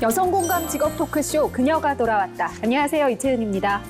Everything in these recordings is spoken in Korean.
여성 공감 직업 토크쇼 그녀가 돌아왔다. 안녕하세요, 이채은입니다.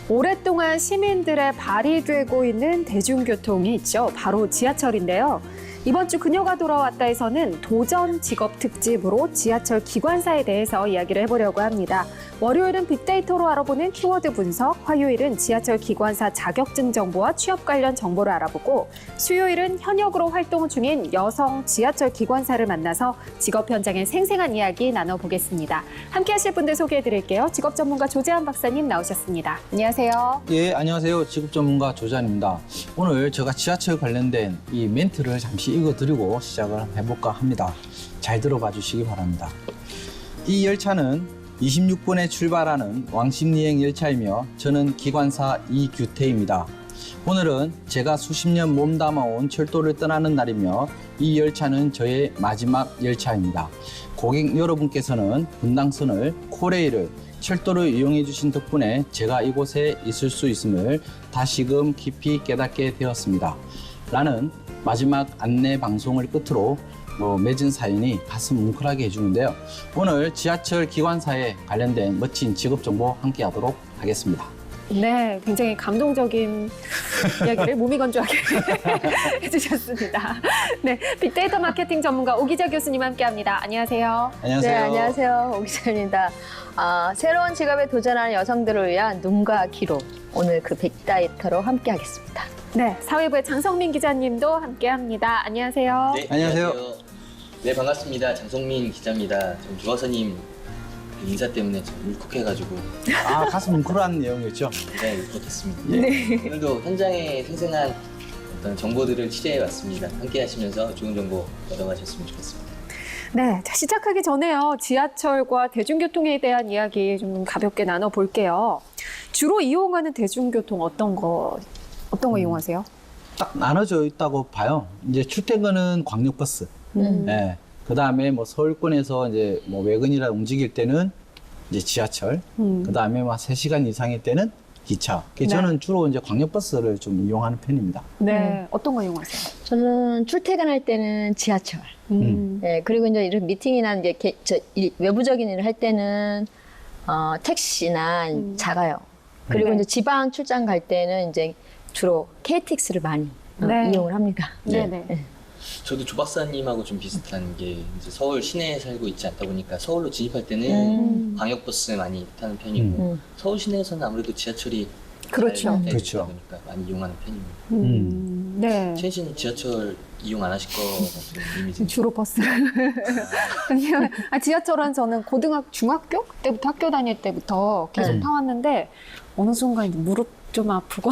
오랫동안 시민들의 발이 되고 있는 대중교통이 있죠. 바로 지하철인데요. 이번 주 그녀가 돌아왔다에서는 도전 직업 특집으로 지하철 기관사에 대해서 이야기를 해보려고 합니다. 월요일은 빅데이터로 알아보는 키워드 분석, 화요일은 지하철 기관사 자격증 정보와 취업 관련 정보를 알아보고, 수요일은 현역으로 활동 중인 여성 지하철 기관사를 만나서 직업 현장의 생생한 이야기 나눠보겠습니다. 함께 하실 분들 소개해드릴게요. 직업 전문가 조재한 박사님 나오셨습니다. 안녕하세요. 예, 안녕하세요. 직업 전문가 조재한입니다. 오늘 제가 지하철 관련된 이 멘트를 잠시 읽어드리고 시작을 해볼까 합니다. 잘 들어봐 주시기 바랍니다. 이 열차는 26분에 출발하는 왕십리행 열차이며 저는 기관사 이규태입니다. 오늘은 제가 수십 년 몸담아온 철도를 떠나는 날이며 이 열차는 저의 마지막 열차입니다. 고객 여러분께서는 분당선을, 코레일을, 철도를 이용해 주신 덕분에 제가 이곳에 있을 수 있음을 다시금 깊이 깨닫게 되었습니다. 라는 마지막 안내 방송을 끝으로 맺은 사연이 가슴 뭉클하게 해주는데요. 오늘 지하철 기관사에 관련된 멋진 직업 정보 함께 하도록 하겠습니다. 네, 굉장히 감동적인 이야기를 몸이 건조하게 해주셨습니다. 네, 빅데이터 마케팅 전문가 오기자 교수님 함께합니다. 안녕하세요. 안녕하세요. 네, 안녕하세요. 오기자입니다. 새로운 직업에 도전하는 여성들을 위한 눈과 귀로 오늘 그 빅데이터로 함께하겠습니다. 네, 사회부의 장성민 기자님도 함께합니다. 안녕하세요. 네, 안녕하세요. 네, 반갑습니다. 장성민 기자입니다. 좀 조화선님 인사 때문에 좀 울컥해가지고 가슴 뭉클한 내용이었죠? 굉장히 울컥했습니다. 예. 오늘도 현장에 생생한 어떤 정보들을 취재해왔습니다. 함께 하시면서 좋은 정보 얻어가셨으면 좋겠습니다. 네, 자, 시작하기 전에요. 지하철과 대중교통에 대한 이야기 좀 가볍게 나눠볼게요. 주로 이용하는 대중교통 어떤 거 이용하세요? 딱 나눠져 있다고 봐요. 이제 출퇴근은 광역버스. 예. 그 다음에 서울권에서 이제 외근이라 움직일 때는 이제 지하철. 그 다음에 3시간 이상일 때는 기차. 저는 주로 이제 광역버스를 좀 이용하는 편입니다. 네, 어떤 거 이용하세요? 저는 출퇴근할 때는 지하철. 네, 그리고 이제 이런 미팅이나 이제 외부적인 일을 할 때는 택시나 작아요. 그리고 네. 이제 지방 출장 갈 때는 이제 주로 KTX를 많이 네. 이용을 합니다. 네네. 저도 조 박사님하고 좀 비슷한 게 이제 서울 시내에 살고 있지 않다 보니까 서울로 진입할 때는 광역버스 많이 타는 편이고 서울 시내에서는 아무래도 지하철이 그렇죠. 잘 되다 그렇죠. 보니까 많이 이용하는 편입니다. 네. 최인 씨는 지하철 이용 안 하실 것 같은 이미지. 주로 버스. 지하철은 저는 중학교 때부터 학교 다닐 때부터 계속 타왔는데 어느 순간 이제 무릎 좀 아프고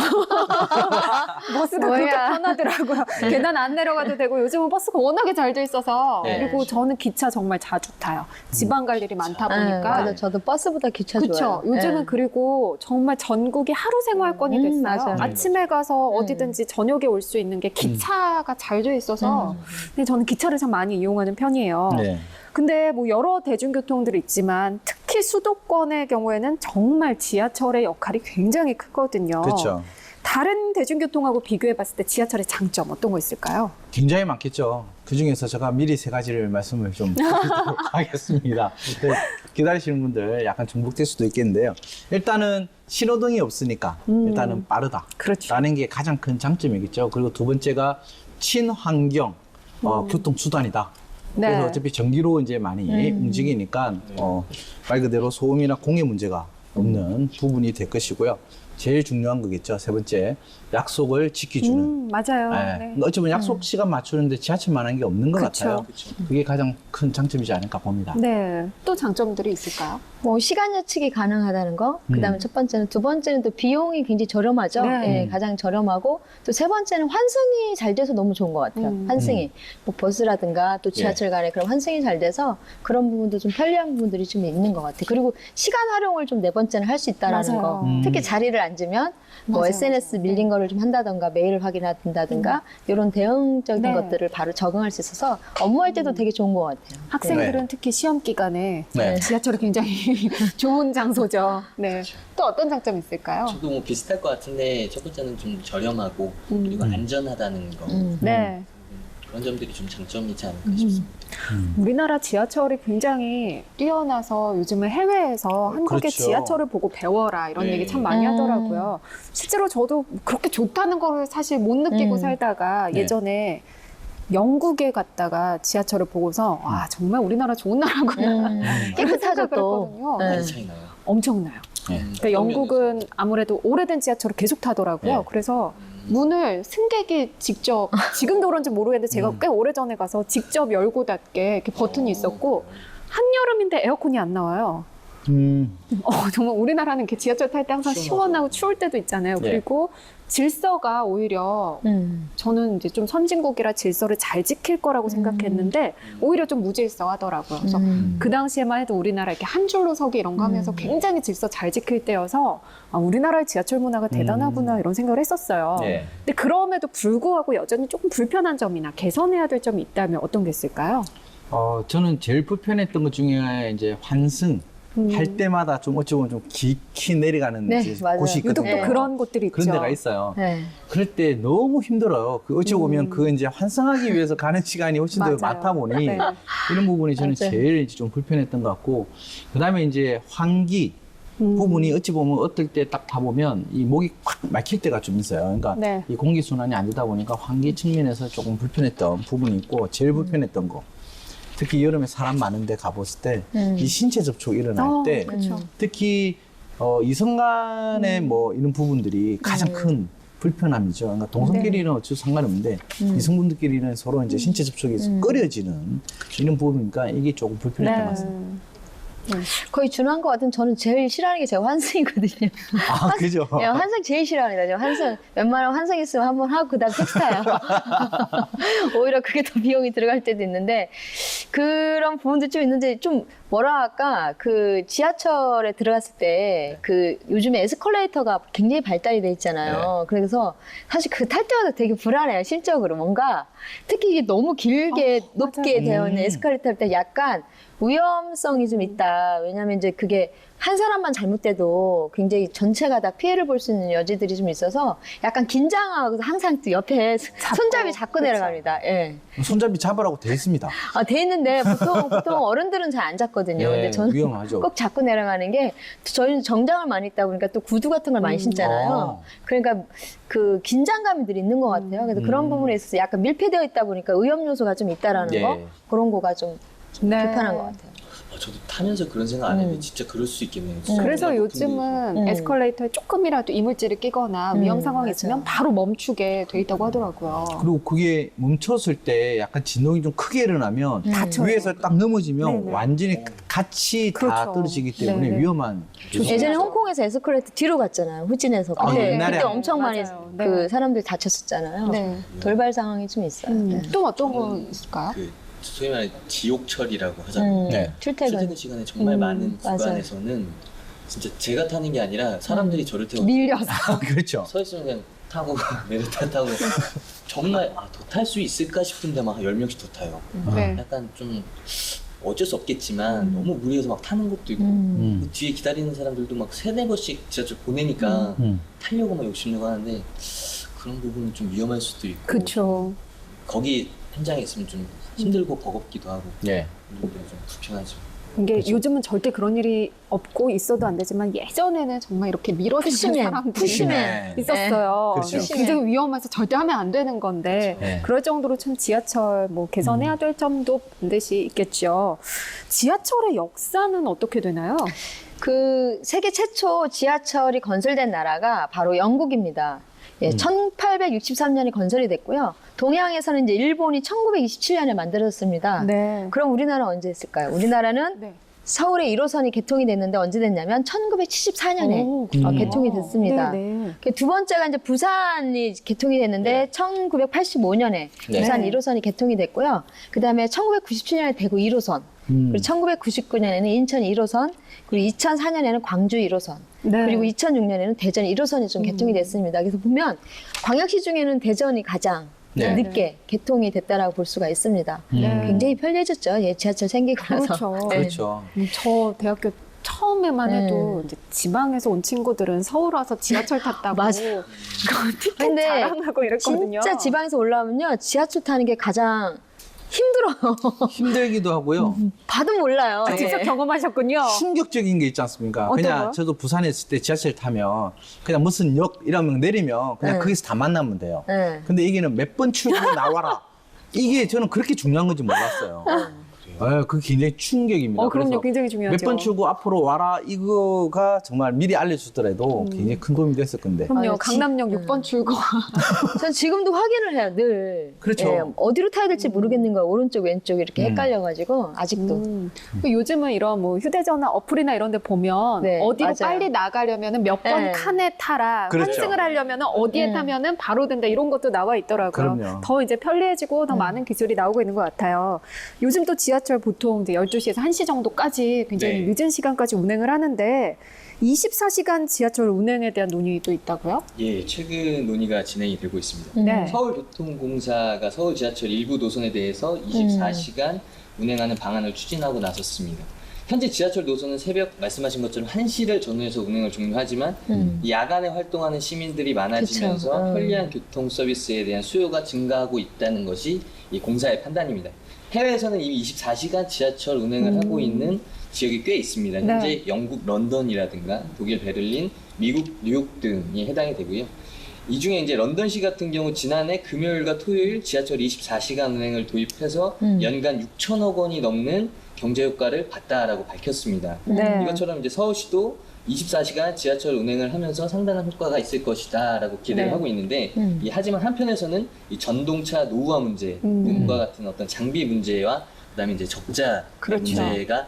버스가 그렇게 편하더라고요. 계단 안 내려가도 되고 요즘은 버스가 워낙에 잘 돼 있어서 네. 그리고 저는 기차 정말 자주 타요. 지방 갈 일이 많다 보니까. 맞아, 저도 버스보다 기차 그렇죠. 좋아요. 요즘은 네. 그리고 정말 전국이 하루 생활권이 됐어요. 맞아요. 아침에 가서 어디든지 저녁에 올 수 있는 게 기차가 잘 돼 있어서 근데 저는 기차를 참 많이 이용하는 편이에요. 네. 근데 여러 대중교통들이 있지만 특히 수도권의 경우에는 정말 지하철의 역할이 굉장히 크거든요. 그렇죠. 다른 대중교통하고 비교해 봤을 때 지하철의 장점 어떤 거 있을까요? 굉장히 많겠죠. 그 중에서 제가 미리 3가지를 말씀을 좀 드리도록 하겠습니다. 기다리시는 분들 약간 중복될 수도 있겠는데요. 일단은 신호등이 없으니까 일단은 빠르다. 그렇죠. 라는 게 가장 큰 장점이겠죠. 그리고 두 번째가 친환경 교통수단이다. 네. 그래서 어차피 전기로 이제 많이 움직이니까 말 그대로 소음이나 공해 문제가 없는 부분이 될 것이고요. 제일 중요한 거겠죠. 세 번째, 약속을 지켜주는. 맞아요. 네. 네. 어쩌면 약속 시간 맞추는데 지하철만한 게 없는 것 그쵸. 같아요. 그게 가장 큰 장점이지 않을까 봅니다. 네. 또 장점들이 있을까요? 시간 예측이 가능하다는 거. 그다음에 첫 번째는, 두 번째는 또 비용이 굉장히 저렴하죠. 네. 가장 저렴하고, 또 세 번째는 환승이 잘 돼서 너무 좋은 것 같아요. 환승이 버스라든가 또 지하철 간에 그런 환승이 잘 돼서 그런 부분도 좀 편리한 부분들이 좀 있는 것 같아요. 그리고 시간 활용을 좀 네 번째는 할 수 있다라는 맞아요. 거. 특히 자리를 앉으면 맞아요, SNS 맞아요. 밀린 거를 좀 한다던가 메일을 확인한다든가 이런 대응적인 네. 것들을 바로 적응할 수 있어서 업무할 때도 되게 좋은 것 같아요. 학생들은 네. 특히 시험 기간에 네. 지하철이 굉장히 좋은 장소죠. 네. 또 어떤 장점이 있을까요? 저도 비슷할 것 같은데 첫 번째는 좀 저렴하고 그리고 안전하다는 거. 네. 그런 점들이 좀 장점이지 않을까 싶습니다. 우리나라 지하철이 굉장히 뛰어나서 요즘은 해외에서 한국의 그렇죠. 지하철을 보고 배워라 이런 네. 얘기 참 많이 하더라고요. 실제로 저도 그렇게 좋다는 거를 사실 못 느끼고 살다가 네. 예전에 영국에 갔다가 지하철을 보고서 와 정말 우리나라 좋은 나라구나 깨끗하죠 또. 그랬거든요. 네. 많이 차이 나요. 엄청나요. 네. 근데 영국은 아무래도 오래된 지하철을 계속 타더라고요. 네. 그래서 문을 승객이 직접, 지금도 그런지 모르겠는데 제가 꽤 오래전에 가서 직접 열고 닫게 이렇게 버튼이 있었고 한여름인데 에어컨이 안 나와요. 정말 우리나라는 이렇게 지하철 탈 때 항상 시원하고 추울 때도 있잖아요. 네. 그리고 질서가 오히려 저는 이제 좀 선진국이라 질서를 잘 지킬 거라고 생각했는데 오히려 좀 무질서하더라고요. 그래서 그 당시에만 해도 우리나라 이렇게 한 줄로 서기 이런 거 하면서 굉장히 질서 잘 지킬 때여서 아, 우리나라의 지하철 문화가 대단하구나 이런 생각을 했었어요. 네. 근데 그럼에도 불구하고 여전히 조금 불편한 점이나 개선해야 될 점이 있다면 어떤 게 있을까요? 저는 제일 불편했던 것 중에 이제 환승 할 때마다 좀 어찌 보면 좀 깊이 내려가는 네, 이제 맞아요. 곳이 유독 있거든요. 또 그런 곳들이 있죠. 그런 데가 있어요. 네. 그럴 때 너무 힘들어요. 그 어찌 보면 그 이제 환승하기 위해서 가는 시간이 훨씬 더 맞아요. 많다 보니 네. 이런 부분이 저는 맞아요. 제일 이제 좀 불편했던 것 같고 그다음에 이제 환기 부분이 어찌 보면 어떨 때 딱 타보면 이 목이 꽉 막힐 때가 좀 있어요. 그러니까 네. 이 공기 순환이 안 되다 보니까 환기 측면에서 조금 불편했던 부분이 있고 제일 불편했던 거. 특히 여름에 사람 많은 데 가봤을 때 이 신체 접촉이 일어날 때 그렇죠. 특히 이성 간의 뭐 이런 부분들이 가장 큰 불편함이죠. 그러니까 동성끼리는 어쩔 수 상관없는데 이성분들끼리는 서로 이제 신체 접촉이 꺼려지는 이런 부분이니까 이게 조금 불편했던 것 같습니다. 거의 준한 것 같은 저는 제일 싫어하는 게 제가 환승이거든요. 아, 그죠? 야, 환승 제일 싫어합니다. 제가 환승 웬만하면 환승 있으면 한번 하고 그다음 택시 타요. 오히려 그게 더 비용이 들어갈 때도 있는데 그런 부분도 좀 있는데 좀 뭐라 할까 그 지하철에 들어갔을 때 그 요즘에 에스컬레이터가 굉장히 발달이 돼 있잖아요. 그래서 사실 그 탈 때마다 되게 불안해요. 심적으로 뭔가 특히 이게 너무 길게 높게 맞아요. 되어 있는 에스컬레이터 탈 때 약간 위험성이 좀 있다. 왜냐하면 이제 그게 한 사람만 잘못돼도 굉장히 전체가 다 피해를 볼 수 있는 여지들이 좀 있어서 약간 긴장하고 항상 또 옆에 손잡이 잡고 내려갑니다. 예. 손잡이 잡으라고 돼 있습니다. 아, 돼 있는데 보통 어른들은 잘 안 잡거든요. 근데 저는 위험하죠. 꼭 잡고 내려가는 게 저희는 정장을 많이 입다 보니까 또 구두 같은 걸 많이 신잖아요. 그러니까 그 긴장감이 늘 있는 것 같아요. 그래서 그런 부분에 있어서 약간 밀폐되어 있다 보니까 위험 요소가 좀 있다라는 거 그런 거가 좀 불편한 것 같아요. 저도 타면서 그런 생각 안 했는데 진짜 그럴 수 있겠네요. 그래서 요즘은 에스컬레이터에 조금이라도 이물질을 끼거나 위험 상황이 있으면 바로 멈추게 돼 있다고 하더라고요. 그리고 그게 멈췄을 때 약간 진동이 좀 크게 일어나면 다쳐요. 위에서 딱 넘어지면 네네. 완전히 같이 다 그렇죠. 떨어지기 때문에 네네. 위험한 예전에 홍콩에서 에스컬레이터 뒤로 갔잖아요. 후진해서. 아, 그때, 옛날에 그때 엄청 많이 맞아요. 그 네. 사람들이 다쳤었잖아요. 네. 돌발 상황이 좀 있어요. 네. 또 어떤 거 있을까요? 그 소위 말해 지옥철이라고 하잖아요. 네. 출퇴근. 시간에 정말 많은 맞아요. 구간에서는 진짜 제가 타는 게 아니라 사람들이 저를 태워 밀려서. 그렇죠. 서 있으면 그냥 타고 내렸다 타고 정말 더 탈 수 있을까 싶은데 막 10명씩 더 타요. 네. 약간 좀 어쩔 수 없겠지만 너무 무리해서 막 타는 것도 있고 그 뒤에 기다리는 사람들도 막 3-4번씩 지하철 보내니까 타려고 막 욕심내고 하는데 그런 부분은 좀 위험할 수도 있고 그렇죠. 거기 현장에 있으면 좀 힘들고 버겁기도 하고 네. 그런 부분이 좀 불편하죠. 이게 그렇죠. 요즘은 절대 그런 일이 없고 있어도 안 되지만 예전에는 정말 이렇게 밀어주는 푸시맨, 사람들이 푸시맨. 있었어요. 그렇죠. 굉장히 위험해서 절대 하면 안 되는 건데 네. 그럴 정도로 참 지하철 뭐 개선해야 될 점도 반드시 있겠죠. 지하철의 역사는 어떻게 되나요? 그 세계 최초 지하철이 건설된 나라가 바로 영국입니다. 예, 1863년에 건설이 됐고요. 동양에서는 이제 일본이 1927년에 만들어졌습니다. 네. 그럼 우리나라는 언제 했을까요? 우리나라는 네. 서울에 1호선이 개통이 됐는데 언제 됐냐면 1974년에 오, 개통이 됐습니다. 네, 네. 그 두 번째가 이제 부산이 개통이 됐는데 1985년에 부산 네. 1호선이 개통이 됐고요. 그 다음에 1997년에 대구 1호선, 그리고 1999년에는 인천 1호선, 그리고 2004년에는 광주 1호선, 네. 그리고 2006년에는 대전 1호선이 좀 개통이 됐습니다. 그래서 보면 광역시 중에는 대전이 가장 네. 늦게 개통이 됐다라고 볼 수가 있습니다. 네. 굉장히 편리해졌죠. 예, 지하철 생기고 나서. 그렇죠. 네. 그렇죠. 저 대학교 처음에만 해도 이제 지방에서 온 친구들은 서울 와서 지하철 탔다고 맞아. 티켓 근데 자랑하고 이랬거든요. 진짜 지방에서 올라오면요. 지하철 타는 게 가장 힘들어요. 힘들기도 하고요. 봐도 몰라요. 아, 직접 예. 경험하셨군요. 충격적인 게 있지 않습니까? 어떤 그냥 거요? 저도 부산에 있을 때 지하철 타면 그냥 무슨 역 이러면 내리면 그냥 네. 거기서 다 만나면 돼요. 네. 근데 여기는 몇 번 출구 나와라. 이게 저는 그렇게 중요한 건지 몰랐어요. 그게 굉장히 충격입니다. 그럼요. 그래서 굉장히 중요하죠. 몇 번 출구 앞으로 와라 이거가 정말 미리 알려주더라도 굉장히 큰 도움이 됐을 건데. 그럼요. 아유, 강남역 6번 출구. 전 지금도 확인을 해요, 늘. 그렇죠. 예, 어디로 타야 될지 모르겠는 거예요. 오른쪽, 왼쪽 이렇게 헷갈려가지고, 아직도. 요즘은 이런 뭐 휴대전화 어플이나 이런 데 보면 네, 어디로 맞아요. 빨리 나가려면 몇 번 네. 칸에 타라. 그렇죠. 환승을 하려면 어디에 네. 타면은 바로 된다. 이런 것도 나와 있더라고요. 그럼요. 더 이제 편리해지고 더 많은 기술이 나오고 있는 것 같아요. 요즘 또 지하철 보통 이제 12시에서 1시 정도까지 굉장히 네. 늦은 시간까지 운행을 하는데 24시간 지하철 운행에 대한 논의도 있다고요? 예, 최근 논의가 진행이 되고 있습니다. 네. 서울교통공사가 서울 지하철 일부 노선에 대해서 24시간 운행하는 방안을 추진하고 나섰습니다. 현재 지하철 노선은 새벽 말씀하신 것처럼 1시를 전후해서 운행을 종료하지만 이 야간에 활동하는 시민들이 많아지면서 그쵸. 편리한 교통 서비스에 대한 수요가 증가하고 있다는 것이 이 공사의 판단입니다. 해외에서는 이미 24시간 지하철 운행을 하고 있는 지역이 꽤 있습니다. 현재 네. 영국 런던이라든가 독일 베를린, 미국 뉴욕 등이 해당이 되고요. 이 중에 이제 런던시 같은 경우 지난해 금요일과 토요일 지하철 24시간 운행을 도입해서 연간 6천억 원이 넘는 경제 효과를 봤다라고 밝혔습니다. 네. 이것처럼 이제 서울시도 24시간 지하철 운행을 하면서 상당한 효과가 있을 것이다라고 기대를 네. 하고 있는데 하지만 한편에서는 이 전동차 노후화 문제 등과 같은 어떤 장비 문제와 그다음에 이제 적자 그렇죠. 문제가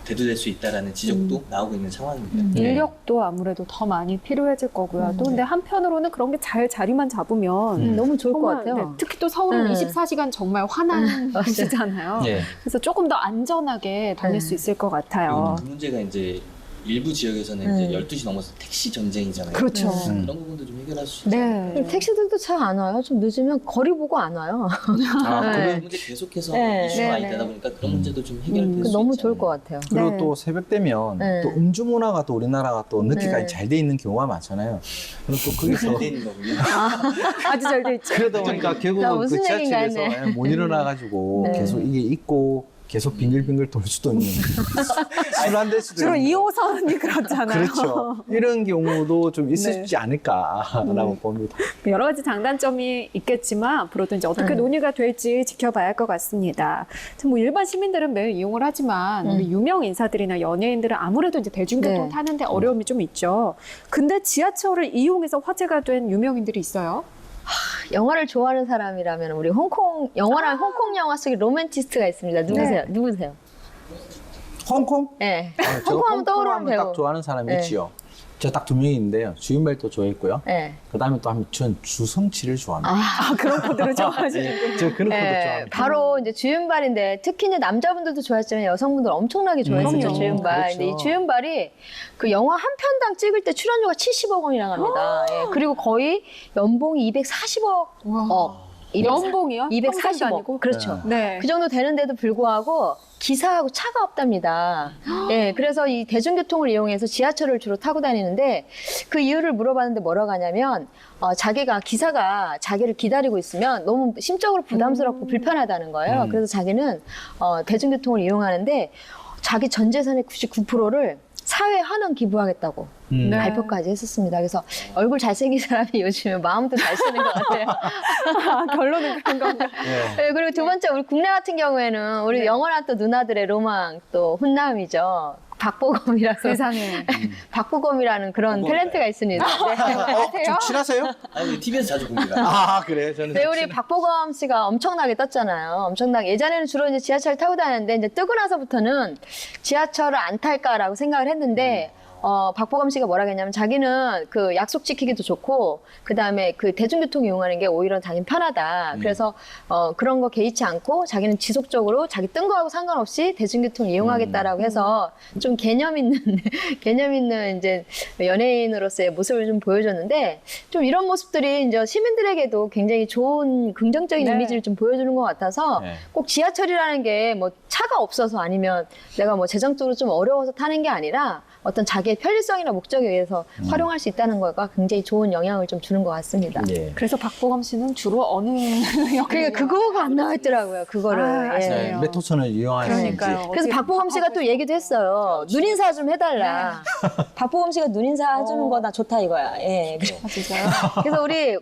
대두될 수 있다라는 지적도 나오고 있는 상황입니다. 인력도 아무래도 더 많이 필요해질 거고요. 또 근데 한편으로는 그런 게 잘 자리만 잡으면 너무 좋을 것 정말, 같아요. 네, 특히 또 서울은 네. 24시간 정말 환한 곳이잖아요. 예. 그래서 조금 더 안전하게 다닐 수 있을 것 같아요. 그 문제가 이제 일부 지역에서는 이제 12시 넘어서 택시 전쟁이잖아요. 그렇죠. 그런 부분도 좀 해결할 수 있죠. 네. 택시들도 잘 안 와요. 좀 늦으면 거리 보고 안 와요. 그런 문제 계속해서 네. 이슈가 네, 있다 보니까 그런 문제도 좀 해결될 수 너무 있잖아요. 좋을 것 같아요. 그리고 네. 또 새벽 되면 네. 또 음주 문화가 또 우리나라가 또 늦게까지 네. 잘 돼 있는 경우가 많잖아요. 그리고 또 거기서 잘돼 있는 거군요. 아주 잘 돼 있죠. 그러다 보니까 나 결국은 그 무슨 얘기인가 지하철에서 했네. 못 일어나가지고 네. 계속 이게 있고 계속 빙글빙글 돌 수도 있는 술 안 될 수도 주로 있는 2호선이 그렇잖아요. 그렇죠. 이런 경우도 좀 있을지 않을까라고 봅니다. 여러 가지 장단점이 있겠지만 앞으로도 이제 어떻게 논의가 될지 지켜봐야 할 것 같습니다. 뭐 일반 시민들은 매일 이용을 하지만 우리 유명 인사들이나 연예인들은 아무래도 이제 대중교통 네. 타는데 어려움이 좀 있죠. 근데 지하철을 이용해서 화제가 된 유명인들이 있어요. 영화를 좋아하는 사람이라면 우리 영화랑 홍콩 영화 속에 로맨티스트가 있습니다. 누구세요? 누구세요? 홍콩? 네. 저 홍콩 하면 떠오르는 홍콩 하면 딱 배우. 좋아하는 사람이 네. 있지요. 저 딱 두 명이 있는데요. 주윤발도 좋아했고요. 네. 그다음에 또 한 전 주성치를 좋아합니다. 아, 그런 코드를 좋아하시는군요. 저 그런 것도 네, 좋아합니다. 바로 이제 주윤발인데 특히 이제 남자분들도 좋아했지만 여성분들 엄청나게 좋아했었죠, 그럼요. 주윤발. 그렇죠. 근데 이 주윤발이 그 영화 한 편당 찍을 때 출연료가 70억 원이나 갑니다. 예, 그리고 거의 연봉이 240억. 연봉이요? 평생도 240억. 아니고? 그렇죠. 네. 그 정도 되는데도 불구하고 기사하고 차가 없답니다. 예, 그래서 이 대중교통을 이용해서 지하철을 주로 타고 다니는데 그 이유를 물어봤는데 뭐라고 하냐면 기사가 자기를 기다리고 있으면 너무 심적으로 부담스럽고 불편하다는 거예요. 그래서 자기는 대중교통을 이용하는데 자기 전 재산의 99%를 사회에 환원 기부하겠다고 네. 발표까지 했었습니다. 그래서 얼굴 잘생긴 사람이 요즘에 마음도 잘 쓰는 것 같아요. 결론은 그런 건가요? 네. 네, 그리고 두 번째 우리 국내 같은 경우에는 우리 영원한 또 누나들의 로망 또 훈남이죠. 박보검이라서 세상에. 박보검이라는 그런 보검. 탤런트가 있습니다. 네. 좀 친하세요? 아니 TV에서 자주 봅니다. 아 그래 저는 네, 우리 박보검 씨가 엄청나게 떴잖아요. 엄청나게. 예전에는 주로 이제 지하철 타고 다녔는데 이제 뜨고 나서부터는 지하철을 안 탈까라고 생각을 했는데 박보검 씨가 뭐라 했냐면 자기는 그 약속 지키기도 좋고 그다음에 그 대중교통 이용하는 게 오히려 자기는 편하다. 그래서 그런 거 개의치 않고 자기는 지속적으로 자기 뜬 거하고 상관없이 대중교통을 이용하겠다라고 해서 좀 개념 있는 이제 연예인으로서의 모습을 좀 보여줬는데 좀 이런 모습들이 이제 시민들에게도 굉장히 좋은 긍정적인 네. 이미지를 좀 보여주는 것 같아서 네. 꼭 지하철이라는 게 뭐 차가 없어서 아니면 내가 뭐 재정적으로 좀 어려워서 타는 게 아니라 어떤 자기의 편리성이나 목적에 의해서 활용할 수 있다는 거가 굉장히 좋은 영향을 좀 주는 것 같습니다. 예. 그래서 박보검 씨는 주로 어느 그러니까 그거가 안 나와 있더라고요. 그거를. 아, 예. 아쉽네요. 몇 호선을 이용하는지. 그러니까요. 그래서 어떻게 박보검 씨가 또 얘기도 했어요. 눈인사 좀 해달라. 박보검 씨가 눈인사 해주는 거 나 좋다 이거야. 예. 아, 진짜요? 그래서 우리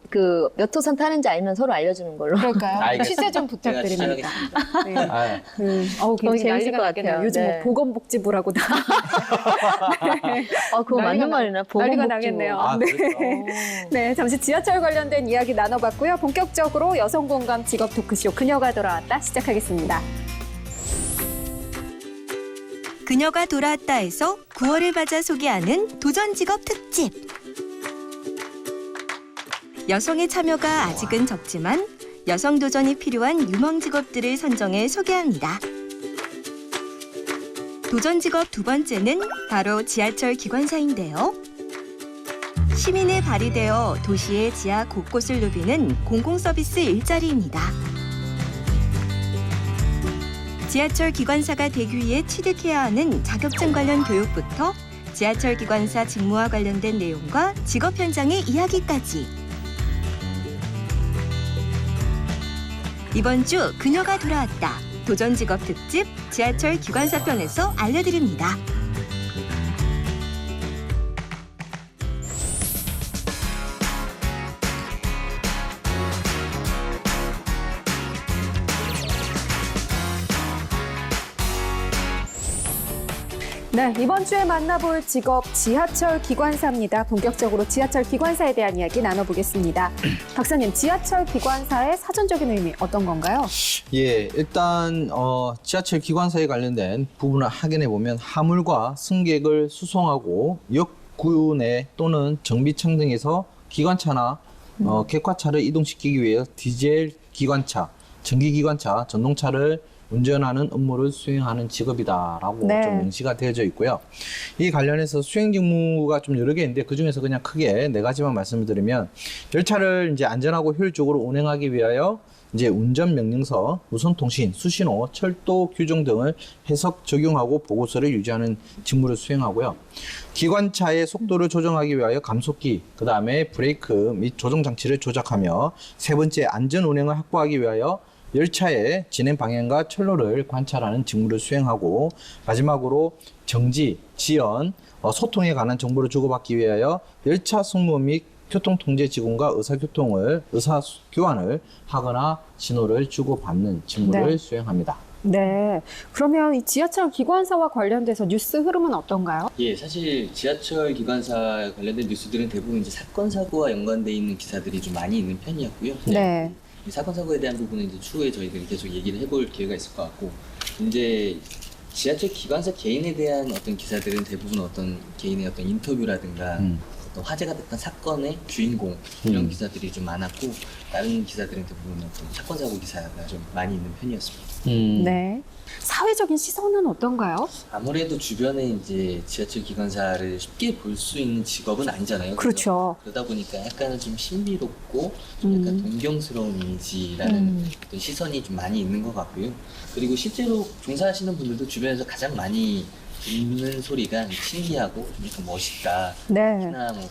그 몇 호선 타는지 알면 서로 알려주는 걸로. 그럴까요? 알겠습니다. 취재 좀 제가 부탁드립니다. 추천하겠습니다. 네. 아, 어우, 굉장히 재밌을 난리가 것 났겠네요. 같아요. 요즘 네. 뭐 보건복지부라고 다. 그거 맞는 말이나 난리가 나겠네요. 아, 네. 그렇죠. 네, 잠시 지하철 관련된 이야기 나눠봤고요. 본격적으로 여성 공감 직업 토크쇼 그녀가 돌아왔다 시작하겠습니다. 그녀가 돌아왔다에서 9월을 맞아 소개하는 도전 직업 특집. 여성의 참여가 아직은 적지만 여성 도전이 필요한 유망 직업들을 선정해 소개합니다. 도전 직업 두 번째는 바로 지하철 기관사인데요. 시민의 발이 되어 도시의 지하 곳곳을 누비는 공공서비스 일자리입니다. 지하철 기관사가 되기 위해 취득해야 하는 자격증 관련 교육부터 지하철 기관사 직무와 관련된 내용과 직업 현장의 이야기까지. 이번 주 그녀가 돌아왔다. 도전 직업 특집 지하철 기관사 편에서 알려드립니다. 네, 이번 주에 만나볼 직업 지하철 기관사입니다. 본격적으로 지하철 기관사에 대한 이야기 나눠보겠습니다. 박사님, 지하철 기관사의 사전적인 의미 어떤 건가요? 예, 일단 지하철 기관사에 관련된 부분을 확인해 보면 화물과 승객을 수송하고 역구 내 또는 정비청 등에서 기관차나 객화차를 이동시키기 위해 디젤 기관차, 전기 기관차, 전동차를 운전하는 업무를 수행하는 직업이다라고 네. 좀 명시가 되어져 있고요. 이 관련해서 수행 직무가 좀 여러 개 있는데 그 중에서 그냥 크게 네 가지만 말씀을 드리면 열차를 이제 안전하고 효율적으로 운행하기 위하여 이제 운전 명령서, 무선 통신, 수신호, 철도 규정 등을 해석 적용하고 보고서를 유지하는 직무를 수행하고요. 기관차의 속도를 조정하기 위하여 감속기, 그 다음에 브레이크 및 조정 장치를 조작하며 세 번째 안전 운행을 확보하기 위하여 열차의 진행 방향과 철로를 관찰하는 직무를 수행하고 마지막으로 정지, 지연, 소통에 관한 정보를 주고받기 위하여 열차 승무 및 교통통제직원과 의사교환을 하거나 신호를 주고받는 직무를 네. 수행합니다. 네, 그러면 이 지하철 기관사와 관련돼서 뉴스 흐름은 어떤가요? 예, 사실 지하철 기관사 관련된 뉴스들은 대부분 이제 사건 사고와 연관돼 있는 기사들이 좀 많이 있는 편이었고요. 네. 이 사건 사고에 대한 부분은 이제 추후에 저희들이 계속 얘기를 해볼 기회가 있을 것 같고, 이제 지하철 기관사 개인에 대한 어떤 기사들은 대부분 어떤 개인의 어떤 인터뷰라든가 어떤 화제가 됐던 사건의 주인공 이런 기사들이 좀 많았고, 다른 기사들은 대부분 어떤 사건 사고 기사가 좀 많이 있는 편이었습니다. 네. 사회적인 시선은 어떤가요? 아무래도 주변에 이제 지하철 기관사를 쉽게 볼 수 있는 직업은 아니잖아요. 그렇죠. 그러다 보니까 약간은 좀 신비롭고 좀 약간 동경스러운 이미지라는 어떤 시선이 좀 많이 있는 것 같고요. 그리고 실제로 종사하시는 분들도 주변에서 가장 많이 듣는 소리가 신기하고 좀 약간 멋있다. 네. 특히나 뭐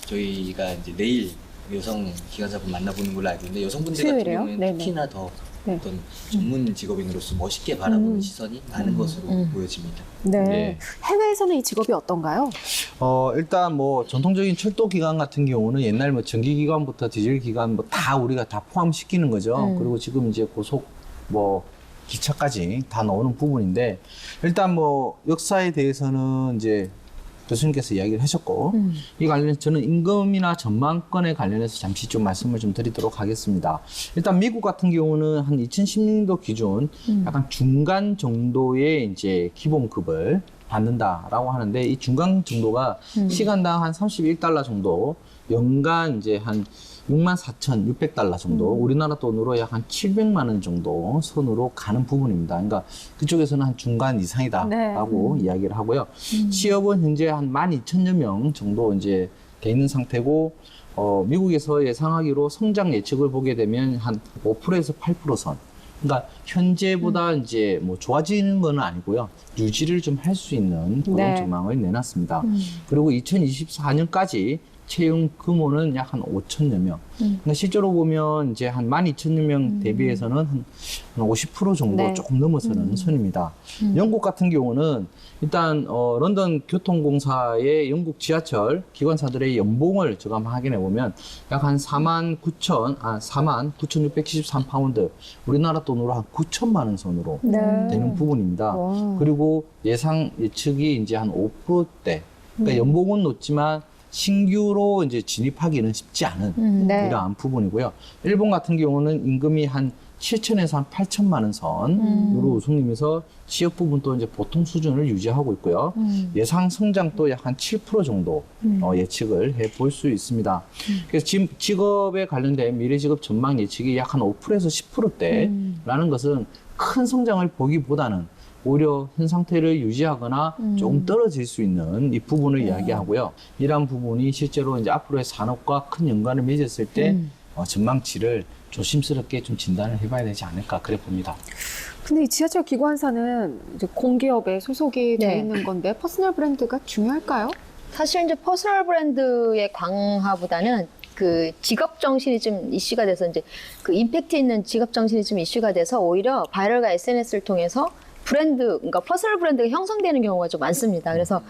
저희가 이제 내일 여성 기관사분 만나보는 걸로 알고 있는데 여성분들 같은 수요일에요? 경우에는 네네. 특히나 더 네. 어떤 전문 직업인으로서 멋있게 바라보는 시선이 많은 것으로 보여집니다. 네. 네. 해외에서는 이 직업이 어떤가요? 일단 뭐 전통적인 철도 기관 같은 경우는 옛날 뭐 전기 기관부터 디젤 기관 뭐 다 우리가 다 포함시키는 거죠. 그리고 지금 이제 고속 뭐 기차까지 다 나오는 부분인데 일단 뭐 역사에 대해서는 이제 교수님께서 이야기를 하셨고 이 관련해서 저는 임금이나 전망권에 관련해서 잠시 좀 말씀을 좀 드리도록 하겠습니다. 일단 미국 같은 경우는 한 2010년도 기준 약간 중간 정도의 이제 기본급을 받는다라고 하는데 이 중간 정도가 시간당 한 31달러 정도, 연간 이제 한 64,600달러 정도, 우리나라 돈으로 약 한 700만 원 정도 선으로 가는 부분입니다. 그러니까 그쪽에서는 한 중간 이상이다라고 이야기를 하고요. 취업은 현재 한 12,000여 명 정도 이제 돼 있는 상태고, 미국에서 예상하기로 성장 예측을 보게 되면 한 5%에서 8% 선. 그러니까 현재보다 이제 뭐 좋아지는 건 아니고요. 유지를 좀 할 수 있는 그런 전망을 내놨습니다. 그리고 2024년까지 채용 규모는 약 한 5천여 명. 그러니까 실제로 보면 이제 한 12,000여 명 대비해서는 한 50% 정도 조금 넘어서는 선입니다. 영국 같은 경우는 일단 런던 교통공사의 영국 지하철 기관사들의 연봉을 제가 한번 확인해 보면 약 한 49,673파운드, 우리나라 돈으로 한 9천만 원 선으로 되는 부분입니다. 그리고 예측이 이제 한 5%대. 그러니까 연봉은 높지만 신규로 이제 진입하기는 쉽지 않은 이러한 부분이고요. 일본 같은 경우는 임금이 한 7천에서 한 8천만 원 선으로 우승이면서 취업 부분도 이제 보통 수준을 유지하고 있고요. 예상 성장도 약 한 7% 정도 예측을 해 볼 수 있습니다. 그래서 지금 직업에 관련된 미래 직업 전망 예측이 약 한 5%에서 10%대라는 것은 큰 성장을 보기보다는 오히려 현 상태를 유지하거나 조금 떨어질 수 있는 이 부분을 이야기하고요. 이러한 부분이 실제로 이제 앞으로의 산업과 큰 연관을 맺었을 때 전망치를 조심스럽게 좀 진단을 해봐야 되지 않을까 그래 봅니다. 근데 이 지하철 기관사는 이제 공기업에 소속이 돼 있는 건데 퍼스널 브랜드가 중요할까요? 사실 이제 퍼스널 브랜드의 강화보다는 그 직업 정신이 좀 이슈가 돼서 이제 그 임팩트 있는 직업 정신이 좀 이슈가 돼서 오히려 바이럴과 SNS를 통해서 브랜드, 그러니까 퍼스널 브랜드가 형성되는 경우가 좀 많습니다. 그래서